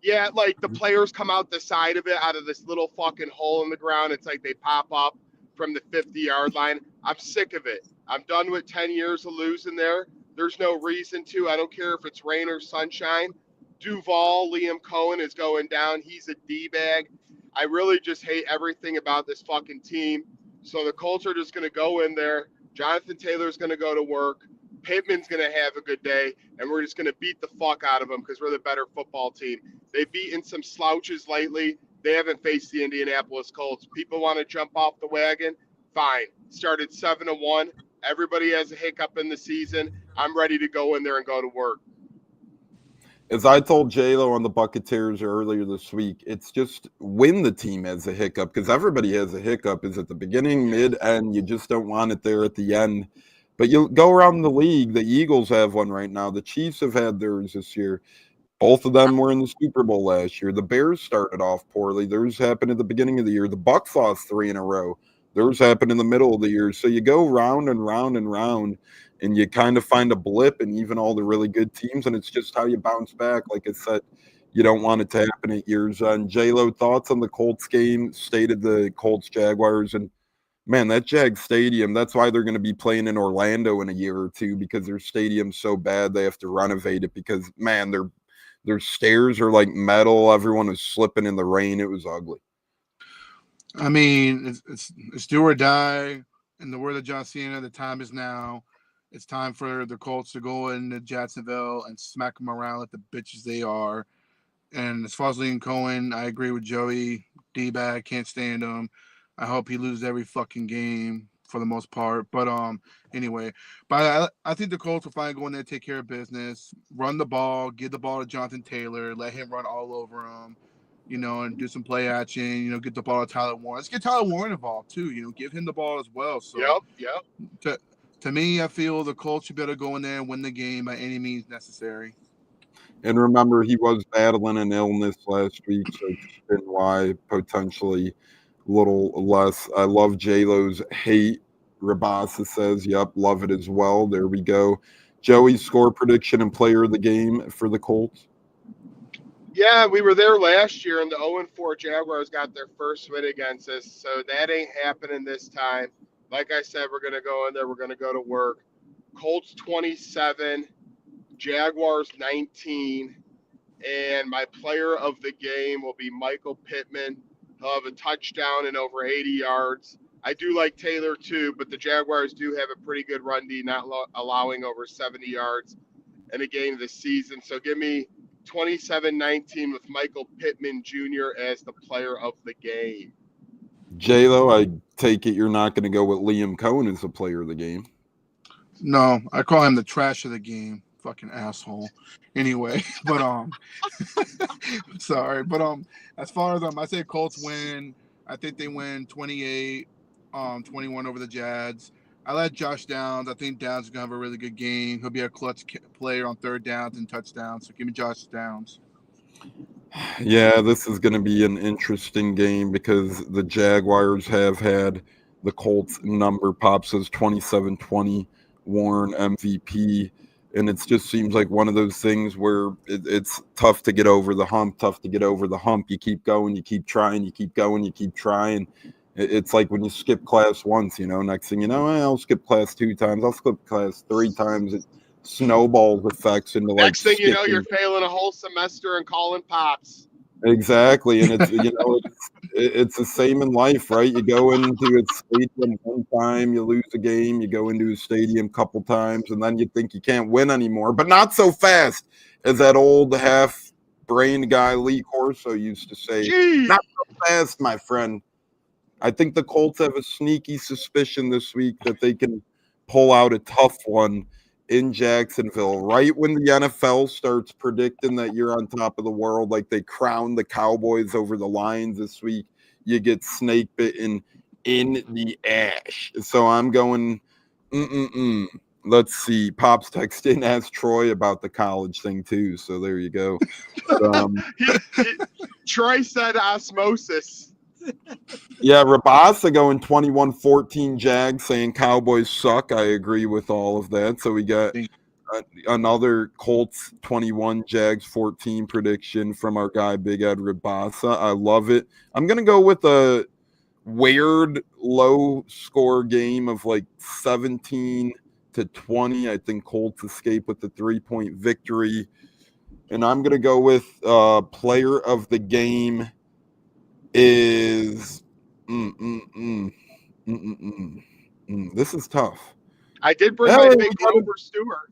Yeah, like the players come out the side of it, out of this little fucking hole in the ground. It's like they pop up from the 50-yard line. I'm sick of it. I'm done with 10 years of losing there. There's no reason to. I don't care if it's rain or sunshine. Duval, Liam Cohen is going down. He's a D-bag. I really just hate everything about this fucking team. So the Colts are just going to go in there. Jonathan Taylor's going to go to work. Pittman's going to have a good day, and we're just going to beat the fuck out of them because we're the better football team. They've beaten some slouches lately. They haven't faced the Indianapolis Colts. People want to jump off the wagon? Fine. Started 7-1. Everybody has a hiccup in the season. I'm ready to go in there and go to work. As I told JLOWE on the Buccateers earlier this week, it's just when the team has a hiccup, because everybody has a hiccup, is at the beginning, mid, end. You just don't want it there at the end. But you go around the league, the Eagles have one right now. The Chiefs have had theirs this year. Both of them were in the Super Bowl last year. The Bears started off poorly. Theirs happened at the beginning of the year. The Bucs lost 3 in a row. Theirs happened in the middle of the year. So you go round and round and round, and you kind of find a blip in even all the really good teams, and it's just how you bounce back. Like I said, you don't want it to happen at years end. JLOWE, thoughts on the Colts game? Stated the Colts-Jaguars, and man, that Jag Stadium, that's why they're going to be playing in Orlando in a year or two, because their stadium's so bad they have to renovate it because, man, their stairs are like metal. Everyone was slipping in the rain. It was ugly. I mean, it's do or die. In the word of John Cena, the time is now. It's time for the Colts to go into Jacksonville and smack them around like the bitches they are. And as far as Liam Cohen, I agree with Joey. D-bag, can't stand him. I hope he loses every fucking game for the most part. But anyway, but I think the Colts will finally go in there, take care of business, run the ball, give the ball to Jonathan Taylor, let him run all over him, and do some play action, get the ball to Tyler Warren. Let's get Tyler Warren involved too, give him the ball as well. So Yep. To me, I feel the Colts should better go in there and win the game by any means necessary. And remember, he was battling an illness last week, so it's been why potentially a little less. I love JLOWE's hate. Rabasa says, yep, love it as well. There we go. Joey's score prediction and player of the game for the Colts. Yeah, we were there last year, and the 0-4 Jaguars got their first win against us, so that ain't happening this time. Like I said, we're going to go in there. We're going to go to work. Colts 27, Jaguars 19, and my player of the game will be Michael Pittman. He'll have a touchdown and over 80 yards. I do like Taylor too, but the Jaguars do have a pretty good run D, not allowing over 70 yards in a game this season. So give me 27-19 with Michael Pittman Jr. as the player of the game. JLOWE, I take it you're not going to go with Liam Cohen as the player of the game. No, I call him the trash of the game. Fucking asshole. Anyway, but sorry, but as far as I say Colts win. I think they win 28-21 over the Jags. I like Josh Downs. I think Downs is gonna have a really good game. He'll be a clutch player on third downs and touchdowns. So give me Josh Downs. Yeah, this is going to be an interesting game because the Jaguars have had the Colts number. Pop says 27-20, Warren MVP. And it just seems like one of those things where it's tough to get over the hump, You keep going, you keep trying, you keep going, you keep trying. It's like when you skip class once, next thing you know, I'll skip class 2 times. I'll skip class 3 times. It snowballs effects into like next thing you know, skipping. you're failing a whole semester and calling pops. Exactly. And it's, it's the same in life, right? You go into a stadium one time, you lose a game, you go into a stadium a couple times, and then you think you can't win anymore, but not so fast, as that old half-brained guy Lee Corso used to say. Jeez. Not so fast, my friend. I think the Colts have a sneaky suspicion this week that they can pull out a tough one in Jacksonville, right when the NFL starts predicting that you're on top of the world, like they crowned the Cowboys over the Lions this week. You get snake bitten in the ash. So I'm going, Let's see. Pops text in, asked Troy about the college thing too. So there you go. Troy said osmosis. Yeah, Rabasa going 21-14 Jags, saying Cowboys suck. I agree with all of that. So we got another Colts 21, Jags 14 prediction from our guy Big Ed Rabasa. I love it. I'm going to go with a weird low score game of like 17-20. I think Colts escape with the 3-point victory. And I'm going to go with player of the game is this is tough. I did bring Hey, my big Grover Stewart.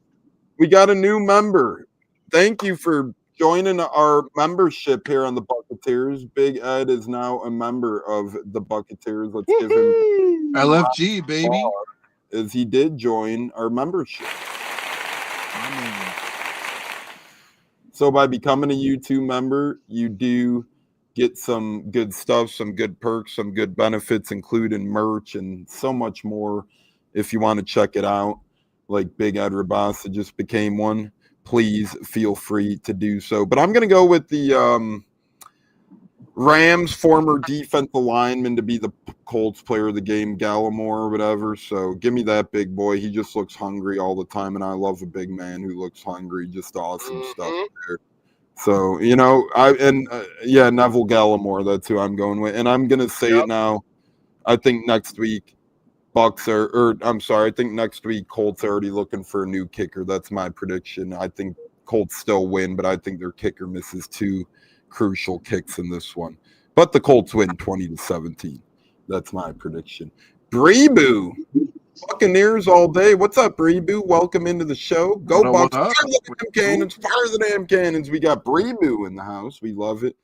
We got a new member. Thank you for joining our membership here on the Buccateers. Big Ed is now a member of the Buccateers. Let's give him LFG, baby. as he did join our membership. So by becoming a YouTube member, you do get some good stuff, some good perks, some good benefits, including merch and so much more. If you want to check it out, like Big Ed Rabasa just became one, please feel free to do so. But I'm going to go with the Rams former defensive lineman to be the Colts player of the game, Gallimore or whatever. So give me that big boy. He just looks hungry all the time, and I love a big man who looks hungry. Just awesome stuff there. So, Neville Gallimore, that's who I'm going with. And I'm going to say it now. I think next week I think next week Colts are already looking for a new kicker. That's my prediction. I think Colts still win, but I think their kicker misses 2 crucial kicks in this one. But the Colts win 20-17. That's my prediction. Breeboo, Buccaneers all day. What's up, Breeboo? Welcome into the show. Go Bucs. Fire the damn cannons. Fire the damn cannons. We got Breeboo in the house. We love it.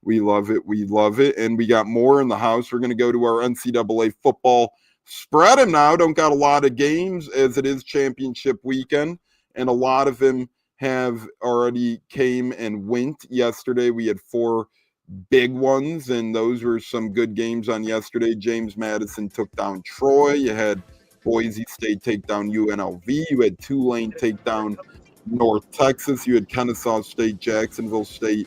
We love it. We love it. And we got more in the house. We're going to go to our NCAA football spread him now. Don't got a lot of games as it is championship weekend. And a lot of them have already came and went yesterday. We had 4 big ones, and those were some good games on yesterday. James Madison took down Troy. You had Boise State take down UNLV. You had Tulane take down North Texas. You had Kennesaw State, Jacksonville State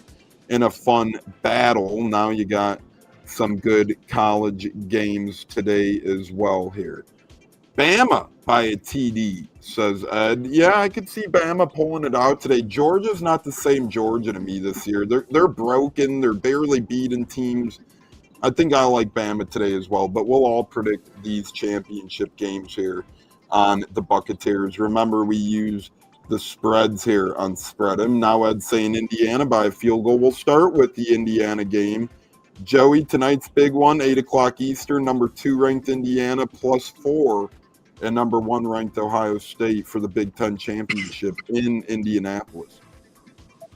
in a fun battle. Now you got some good college games today as well here. Bama by a TD, says Ed. Yeah, I could see Bama pulling it out today. Georgia's not the same Georgia to me this year. They're broken. They're barely beating teams. I think I like Bama today as well, but we'll all predict these championship games here on the Buccateers. Remember, we use the spreads here on Spread 'em. Now Ed's saying Indiana by a field goal. We'll start with the Indiana game. Joey, tonight's big one, 8 o'clock Eastern, number 2 ranked Indiana +4, and number 1 ranked Ohio State for the Big Ten Championship in Indianapolis.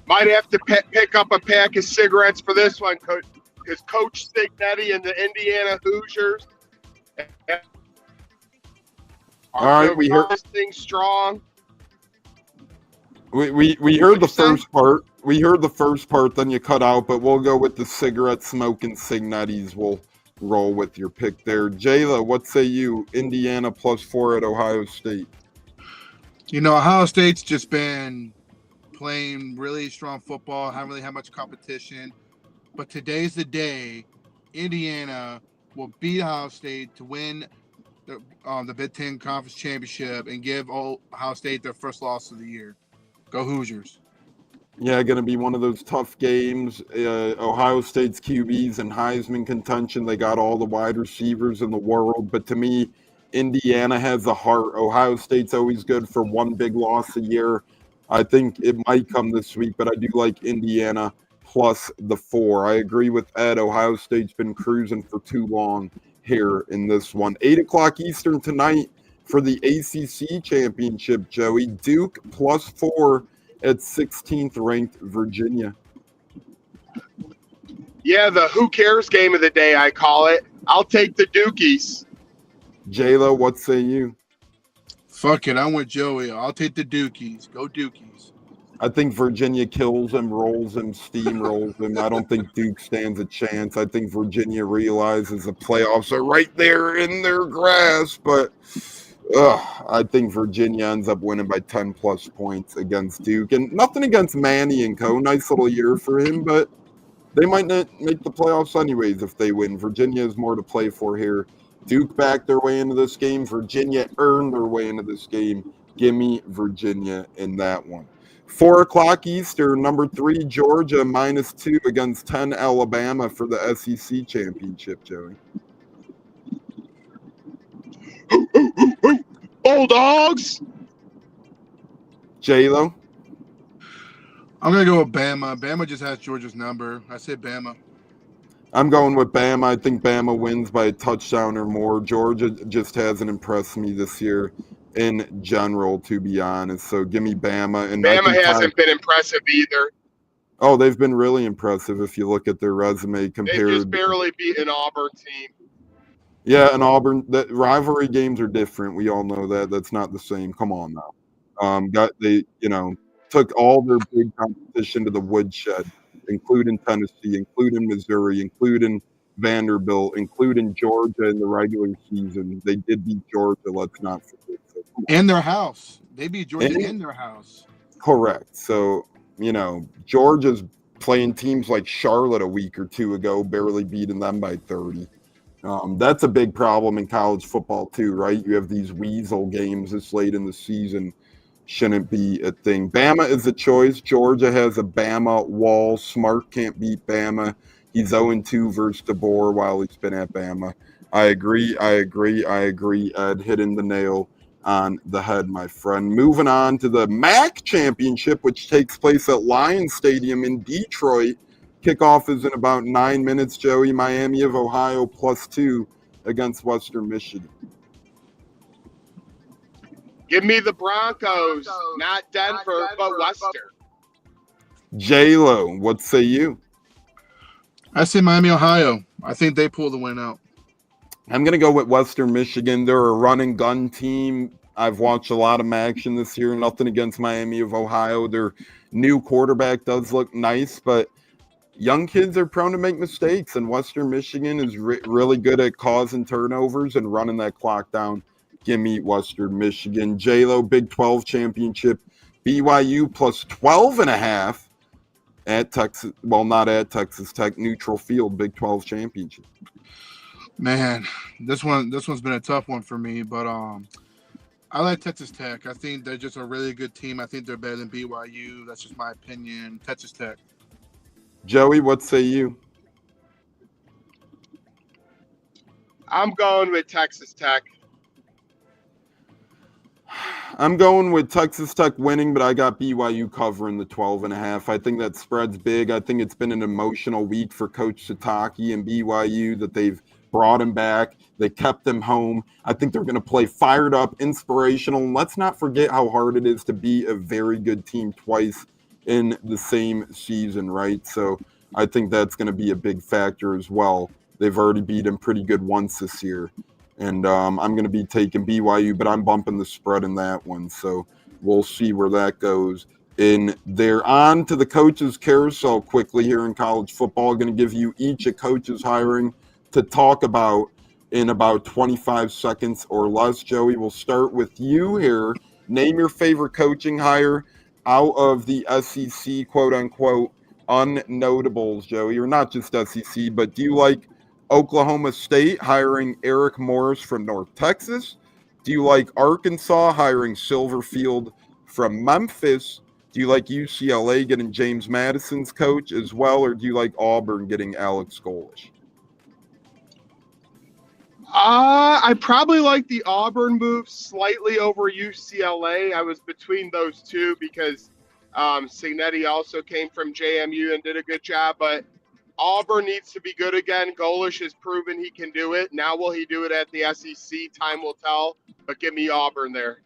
Might have to pick up a pack of cigarettes for this one, because Coach Signetti and the Indiana Hoosiers are we heard things strong. We heard the first part. We heard the first part, then you cut out, but we'll go with the cigarette smoking Signettis. We'll roll with your pick there. Jayla, what say you? Indiana +4 at Ohio State. Ohio State's just been playing really strong football, haven't really had much competition. But today's the day Indiana will beat Ohio State to win the Big Ten Conference Championship and give Ohio State their first loss of the year. Go Hoosiers. Yeah, going to be one of those tough games. Ohio State's QBs and Heisman contention. They got all the wide receivers in the world. But to me, Indiana has a heart. Ohio State's always good for one big loss a year. I think it might come this week, but I do like Indiana +4. I agree with Ed. Ohio State's been cruising for too long here in this one. 8 o'clock Eastern tonight for the ACC Championship, Joey. Duke +4 at 16th ranked Virginia. Yeah, the who cares game of the day, I call it. I'll take the Dukies. JLOWE, what say you? Fuck it, I'm with Joey. I'll take the Dukies. Go Dukies. I think Virginia kills him, rolls him, steamrolls him. I don't think Duke stands a chance. I think Virginia realizes the playoffs are right there in their grasp, but I think Virginia ends up winning by 10+ points against Duke. And nothing against Manny and co. Nice little year for him, but they might not make the playoffs anyways if they win. Virginia has more to play for here. Duke backed their way into this game. Virginia earned their way into this game. Give me Virginia in that one. 4 o'clock Eastern, number 3 Georgia -2 against 10 Alabama for the SEC Championship, Joey. Bulldogs. JLOWE? I'm going to go with Bama. Bama just has Georgia's number. I say Bama. I'm going with Bama. I think Bama wins by a touchdown or more. Georgia just hasn't impressed me this year. in general, to be honest. So give me Bama. And I Bama think hasn't been impressive either. Oh, they've been really impressive if you look at their resume compared. They just barely beat an Auburn team. Yeah, and Auburn, the rivalry games are different. We all know that. That's not the same. Come on now. Took all their big competition to the woodshed, including Tennessee, including Missouri, including Vanderbilt, including Georgia in the regular season. They did beat Georgia, let's not forget. So, in their house. They beat Georgia in their house. Correct. So, Georgia's playing teams like Charlotte a week or two ago, barely beating them by 30. That's a big problem in college football too, right? You have these weasel games this late in the season. Shouldn't be a thing. Bama is a choice. Georgia has a Bama wall. Smart can't beat Bama. He's 0-2 versus DeBoer while he's been at Bama. I agree. Ed, hitting the nail on the head, my friend. Moving on to the MAC championship, which takes place at Lions Stadium in Detroit. Kickoff is in about 9 minutes, Joey. Miami of Ohio +2 against Western Michigan. Give me the Broncos, not Denver, but Western. JLOWE, what say you? I say Miami, Ohio. I think they pull the win out. I'm going to go with Western Michigan. They're a run and gun team. I've watched a lot of action this year. Nothing against Miami of Ohio. Their new quarterback does look nice, but young kids are prone to make mistakes, and Western Michigan is really good at causing turnovers and running that clock down. Give me Western Michigan. JLOWE, Big 12 championship. BYU +12.5 at Texas. Well, not at Texas Tech. Neutral field, Big 12 championship. Man, this one's been a tough one for me, but I like Texas Tech. I think they're just a really good team. I think they're better than BYU. That's just my opinion. Texas Tech. Joey, what say you? I'm going with Texas Tech. I'm going with Texas Tech winning, but I got BYU covering the 12.5. I think that spread's big. I think it's been an emotional week for Coach Sataki and BYU that they've brought him back. They kept him home. I think they're going to play fired up, inspirational. And let's not forget how hard it is to be a very good team twice in the same season, right? So I think that's going to be a big factor as well. They've already beat him pretty good once this year. And I'm going to be taking BYU, but I'm bumping the spread in that one. So we'll see where that goes in there. On to the coaches carousel quickly here in college football. Going to give you each a coach's hiring to talk about in about 25 seconds or less. Joey, we'll start with you here. Name your favorite coaching hire out of the SEC, quote-unquote, unnotables, Joey. Or not just SEC, but do you like Oklahoma State hiring Eric Morris from North Texas? Do you like Arkansas hiring Silverfield from Memphis? Do you like UCLA getting James Madison's coach as well? Or do you like Auburn getting Alex Golesh? I probably like the Auburn move slightly over UCLA. I was between those two because Signetti also came from JMU and did a good job, but Auburn needs to be good again. Golesh has proven he can do it. Now will he do it at the SEC? Time will tell, but give me Auburn there.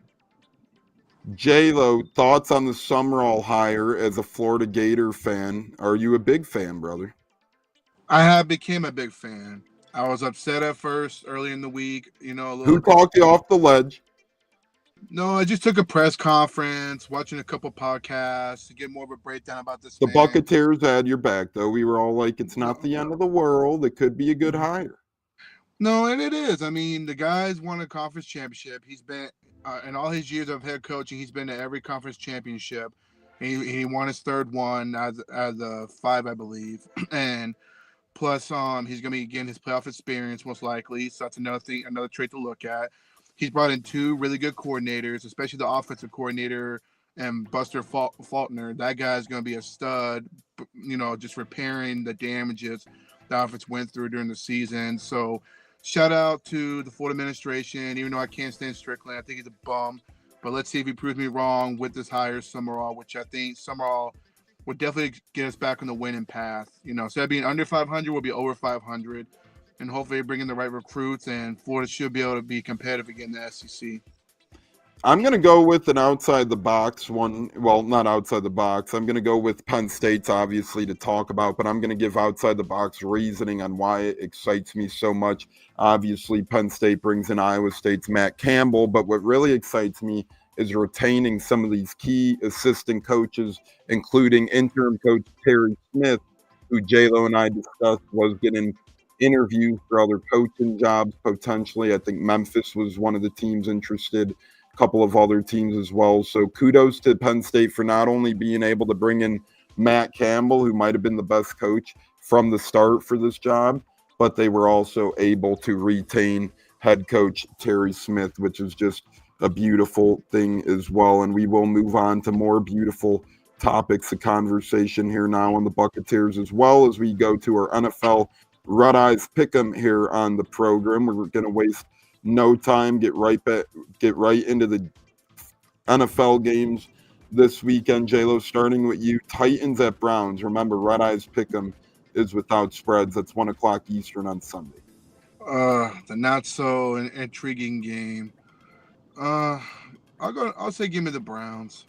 JLOWE, thoughts on the Summerall hire as a Florida Gator fan? Are you a big fan, brother? I became a big fan. I was upset at first early in the week. Who talked you off the ledge? No, I just took a press conference, watching a couple podcasts to get more of a breakdown about this. The Buccateers had your back, though. We were all like, it's not the end of the world. It could be a good hire. No, and it is. I mean, the guy's won a conference championship. He's been, in all his years of head coaching, he's been to every conference championship. He won his third one as a 5, I believe. And plus, he's going to be getting his playoff experience most likely. So that's another thing, another trait to look at. He's brought in 2 really good coordinators, especially the offensive coordinator and Buster Faulkner. That guy's going to be a stud, just repairing the damages the offense went through during the season. So shout out to the Florida administration, even though I can't stand Strickland. I think he's a bum. But let's see if he proves me wrong with this hire, Summerall, which I think Summerall would definitely get us back on the winning path. Instead of being under 500, we'll be over 500. And hopefully bring in the right recruits, and Florida should be able to be competitive again in the SEC. I'm going to go with an outside the box one. Well, not outside the box. I'm going to go with Penn State's obviously to talk about, but I'm going to give outside the box reasoning on why it excites me so much. Obviously, Penn State brings in Iowa State's Matt Campbell, but what really excites me is retaining some of these key assistant coaches, including interim coach Terry Smith, who JLOWE and I discussed was getting interviews for other coaching jobs potentially. I think Memphis was one of the teams interested. Couple of other teams as well. So kudos to Penn State for not only being able to bring in Matt Campbell, who might have been the best coach from the start for this job, but they were also able to retain head coach Terry Smith, which is just a beautiful thing as well. And we will move on to more beautiful topics of conversation here now on the Buccateers, as well as we go to our NFL Red Eyes Pick'em here on the program. We're going to waste no time, get right into the NFL games this weekend. JLOWE, starting with you. Titans at Browns. Remember, Red Eyes Pick'em is without spreads. That's 1 o'clock Eastern on Sunday. The not so intriguing game. I'll say give me the Browns.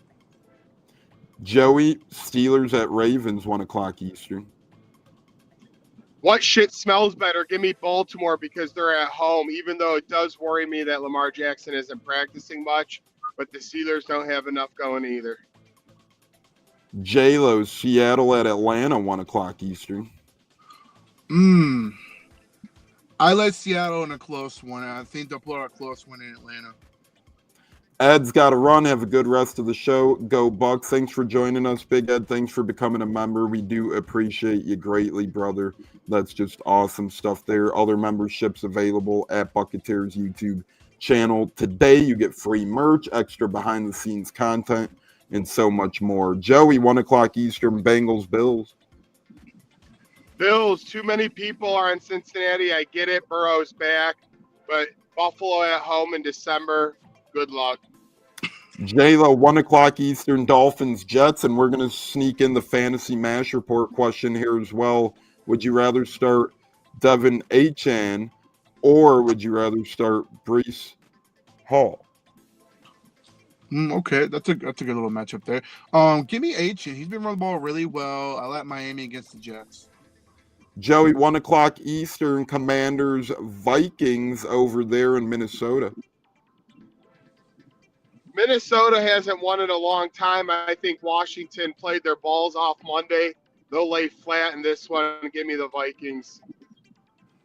Joey, Steelers at Ravens, 1 o'clock Eastern. What shit smells better? Give me Baltimore because they're at home, even though it does worry me that Lamar Jackson isn't practicing much, but the Steelers don't have enough going either. JLOWE, Seattle at Atlanta, 1 o'clock Eastern. I like Seattle in a close one. I think they'll pull out a close one in Atlanta. Ed's got to run. Have a good rest of the show. Go Bucs. Thanks for joining us, Big Ed. Thanks for becoming a member. We do appreciate you greatly, brother. That's just awesome stuff there. Other memberships available at Buccateers YouTube channel. Today you get free merch, extra behind-the-scenes content, and so much more. Joey, 1 o'clock Eastern, Bengals, Bills. Bills, too many people are in Cincinnati. I get it. Burrow's back. But Buffalo at home in December, good luck. JLOWE, 1 o'clock Eastern, Dolphins, Jets, and we're going to sneak in the Fantasy Mash Report question here as well. Would you rather start Devin Achane or would you rather start Breece Hall? Okay, that's a good little matchup there. Give me Achane. He's been running the ball really well. I like Miami against the Jets. Joey, 1 o'clock Eastern, Commanders, Vikings over there in Minnesota. Minnesota hasn't won in a long time. I think Washington played their balls off Monday. They'll lay flat in this one. Give me the Vikings.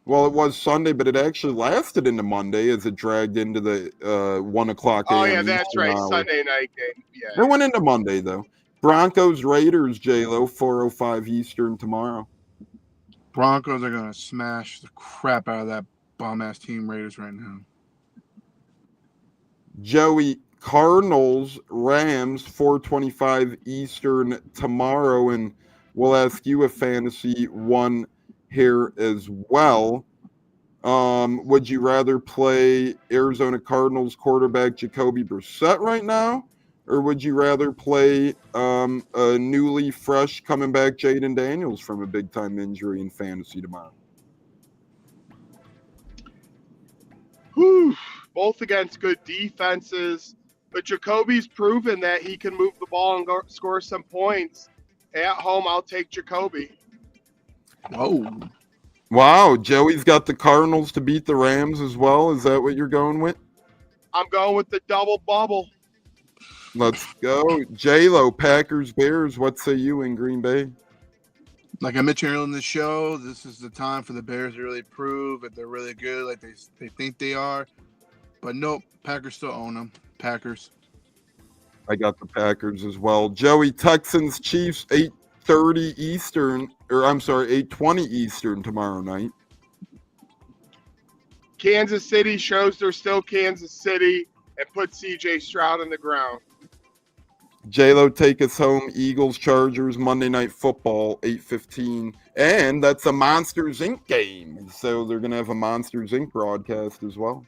Well, it was Sunday, but it actually lasted into Monday as it dragged into the 1 o'clock a.m. Oh, yeah, that's Eastern right. hour. Sunday night game. Yeah. It went into Monday, though. Broncos, Raiders, JLOWE, 4:05 Eastern tomorrow. Broncos are going to smash the crap out of that bomb-ass team Raiders right now. Joey, Cardinals, Rams, 4:25 Eastern tomorrow, and we'll ask you a fantasy one here as well. Would you rather play Arizona Cardinals quarterback Jacoby Brissett right now, or would you rather play a newly fresh coming back Jaden Daniels from a big-time injury in fantasy tomorrow? Whew. Both against good defenses. But Jacoby's proven that he can move the ball and score some points. At home, I'll take Jacoby. Oh. Wow, Joey's got the Cardinals to beat the Rams as well. Is that what you're going with? I'm going with the double bubble. Let's go. JLOWE, Packers, Bears. What say you in Green Bay? Like I mentioned earlier in the show, this is the time for the Bears to really prove that they're really good, like they think they are. But nope, Packers still own them. Packers. I got the Packers as well. Joey, Texans, Chiefs, 8:30 Eastern, or I'm sorry, 8:20 Eastern tomorrow night. Kansas City shows they're still Kansas City and put C.J. Stroud on the ground. JLOWE, take us home. Eagles, Chargers, Monday Night Football, 8:15. And that's a Monsters, Inc. game. So they're going to have a Monsters, Inc. broadcast as well.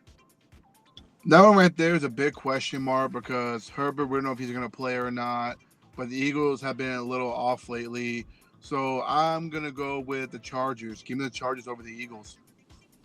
That one right there is a big question mark because Herbert, we don't know if he's going to play or not. But the Eagles have been a little off lately. So I'm going to go with the Chargers. Give me the Chargers over the Eagles.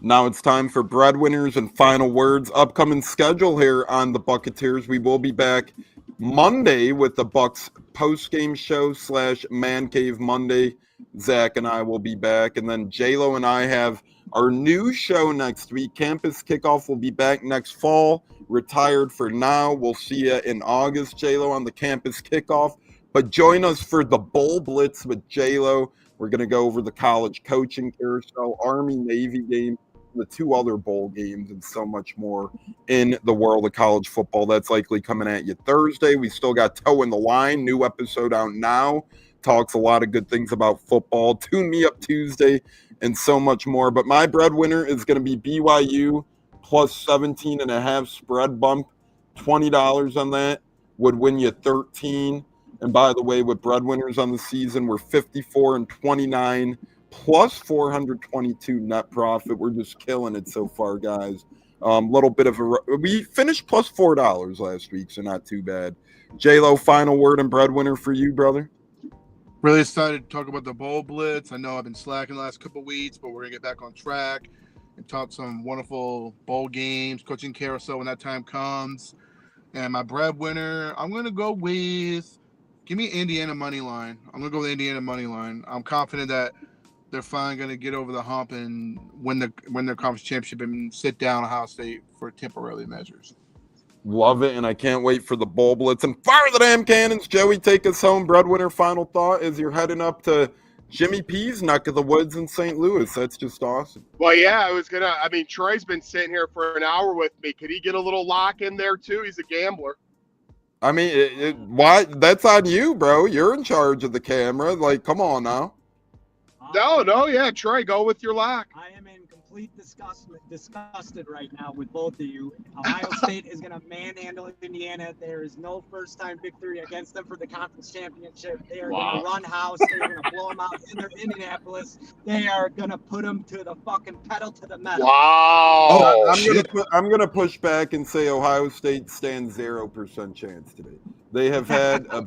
Now it's time for breadwinners and final words. Upcoming schedule here on the Buccateers. We will be back Monday with the Bucs post-game show / Man Cave Monday. Zach and I will be back. And then JLOWE and I have our new show next week. Campus Kickoff will be back next fall. Retired for now. We'll see you in August, JLOWE, on the Campus Kickoff. But join us for the Bowl Blitz with JLOWE. We're going to go over the college coaching carousel, Army-Navy game, the 2 other bowl games, and so much more in the world of college football. That's likely coming at you Thursday. We still got Toe in the Line, new episode out now. Talks a lot of good things about football. Tune me up Tuesday and so much more. But my breadwinner is going to be BYU plus 17.5 spread bump. $20 on that would win you 13. And by the way, with breadwinners on the season, we're 54-29. plus 422 net profit. We're just killing it so far, guys. Little bit of we finished plus $4 last week, so not too bad. JLOWE, final word and breadwinner for you, brother. Really excited to talk about the Bowl Blitz. I know I've been slacking the last couple of weeks, but we're going to get back on track and talk some wonderful bowl games, coaching carousel when that time comes. And my breadwinner, I'm going to go with, give me Indiana money line. I'm going to go with Indiana money line. I'm confident that they're finally going to get over the hump and win their conference championship and sit down Ohio State for temporary measures. Love it, and I can't wait for the Bowl Blitz. And fire the damn cannons. Joey, take us home. Breadwinner, final thought as you're heading up to Jimmy P's neck of the woods in St. Louis. That's just awesome. Well, yeah, Troy's been sitting here for an hour with me. Could he get a little lock in there, too? He's a gambler. I mean, why? That's on you, bro. You're in charge of the camera. Like, come on now. No, yeah, Troy, go with your lock. I am in complete disgusted right now with both of you. Ohio State is going to manhandle Indiana. There is no first-time victory against them for the conference championship. They are going to run house. They're going to blow them out in Indianapolis. They are going to put them to the fucking pedal to the metal. Wow. I'm going to push back and say Ohio State stands 0% chance today. They have had they've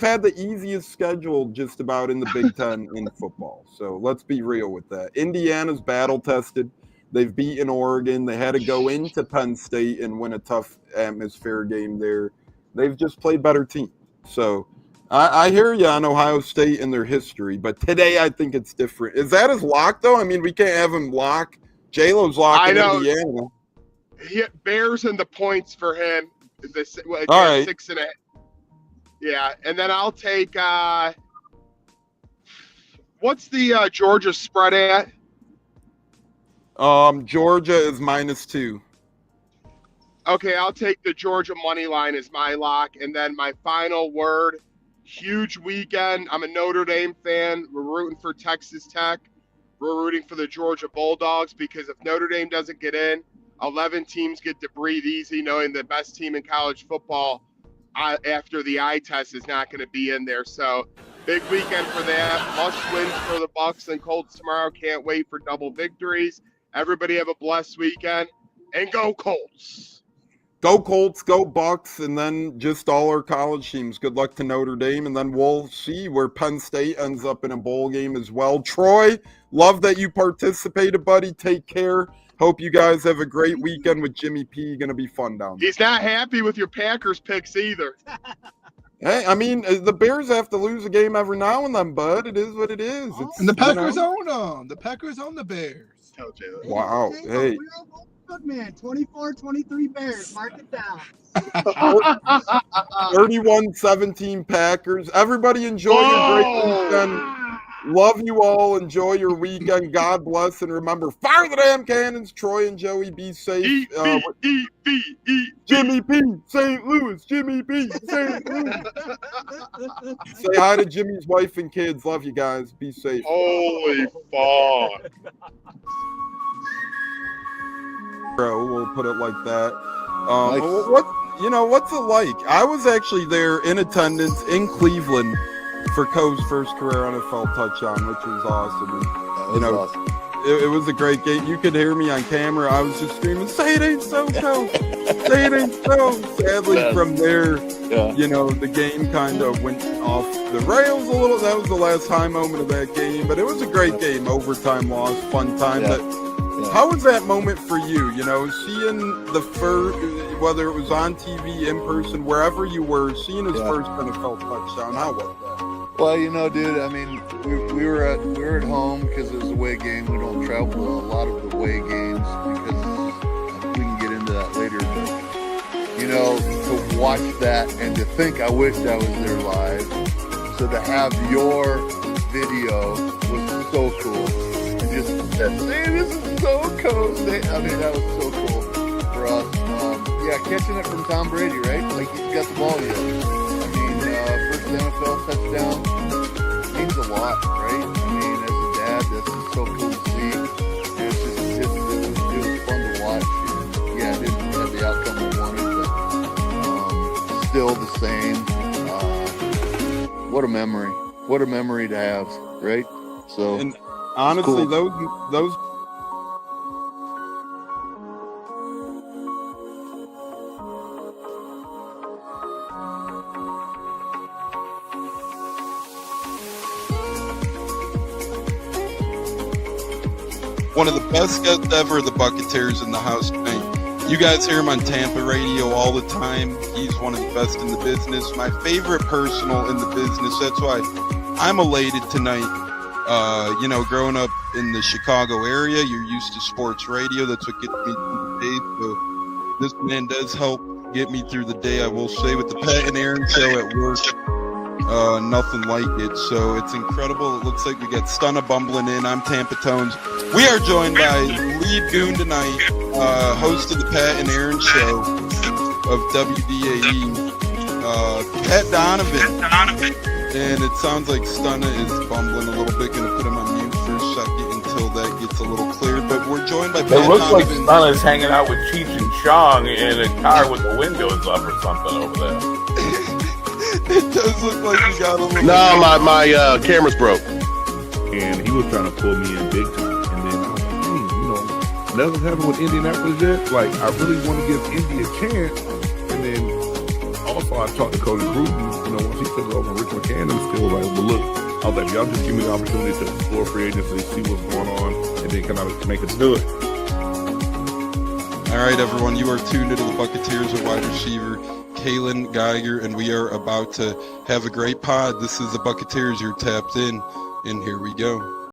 had the easiest schedule just about in the Big Ten in football. So let's be real with that. Indiana's battle tested. They've beaten Oregon. They had to go into Penn State and win a tough atmosphere game there. They've just played better teams. So I hear you on Ohio State and their history, but today I think it's different. Is that his lock though? I mean, we can't have him lock. JLOWE's locking Indiana. Bears and the points for him. All right. 6.5. Yeah, and then I'll take what's the Georgia spread at? Georgia is -2. Okay, I'll take the Georgia money line as my lock, and then my final word. Huge weekend. I'm a Notre Dame fan. We're rooting for Texas Tech. We're rooting for the Georgia Bulldogs because if Notre Dame doesn't get in, 11 teams get to breathe easy knowing the best team in college football after the eye test is not going to be in there. So big weekend for that. Must wins for the Bucs and Colts tomorrow. Can't wait for double victories. Everybody have a blessed weekend and go Colts. Go Colts, go Bucs, and then just all our college teams. Good luck to Notre Dame, and then we'll see where Penn State ends up in a bowl game as well. Troy, love that you participated, buddy. Take care. Hope you guys have a great weekend with Jimmy P. Going to be fun down there. He's not happy with your Packers picks either. Hey, I mean, the Bears have to lose a game every now and then, bud. It is what it is. And the Packers own them. The Packers own the Bears. Wow. Hey. Good man. 24-23 Bears. Mark it down. 31-17 Packers. Everybody enjoy your great weekend. Love you all. Enjoy your weekend. God bless. And remember, fire the damn cannons. Troy and Joey, be safe. Jimmy P. St. Louis. Jimmy P. St. Louis. Say hi to Jimmy's wife and kids. Love you guys. Be safe. Holy fuck. Bro, we'll put it like that. Nice. What's it like? I was actually there in attendance in Cleveland for Coe's first career NFL touchdown, which was awesome. And, That was awesome. it was a great game. You could hear me on camera. I was just screaming, "Say it ain't so, Coach! Say it ain't so!" Sadly, from there, you know, the game kind of went off the rails a little. That was the last high moment of that game, but it was a great game. Overtime loss, fun time. But how was that moment for you? You know, seeing the first, whether it was on TV, in person, wherever you were, seeing his first NFL touchdown. How was that? Well, you know, dude, I mean, we were at home because it was a away game. We don't travel to a lot of the away games because we can get into that later. But, you know, to watch that and to think I wished I was there live. So to have your video was so cool. And just that, hey, this is so cool. I mean, that was so cool for us. Yeah, catching it from Tom Brady, right? Like he's got the ball yet. First NFL touchdown means a lot, right? I mean, as a dad, this is so cool to see. It was fun to watch. And, yeah, it didn't have the outcome we wanted, but still the same. What a memory! What a memory to have, right? So, and honestly, cool. those. One of the best guests ever, the Buccateers in the house tonight. You guys hear him on Tampa radio all the time. He's one of the best in the business. My favorite personal in the business. That's why I'm elated tonight. You know, growing up in the Chicago area, you're used to sports radio. That's what gets me through the day. So this man does help get me through the day, I will say, with the Pat and Aaron show at work. Nothing like it. So it's incredible. It looks like we got Stunna bumbling in. I'm Tampa Tones. We are joined by lead goon tonight, host of the Pat and Aaron show of WDAE, Pat Donovan. And it sounds like Stunna is bumbling a little bit. Going to put him on mute for a second until that gets a little cleared. But we're joined by Pat Donovan. It looks like Stunna's hanging out with Cheech and Chong in a car with the windows up or something over there. It does look like you got a little. No, my camera's broke. And he was trying to pull me in big time. And then I was like, hey, you know, nothing's happened with Indianapolis yet. Like, I really want to give Indy a chance. And then also I talked to Cody Gruden, you know, once he took over Rich McCann, and still like, well, look, I was like, y'all just give me the opportunity to explore free agency, see what's going on, and then can I make us do it. All right, everyone, you are tuned into the Buccateers, a wide receiver, Kalen Geiger, and we are about to have a great pod. This is the Buccateers. You're tapped in, and here we go.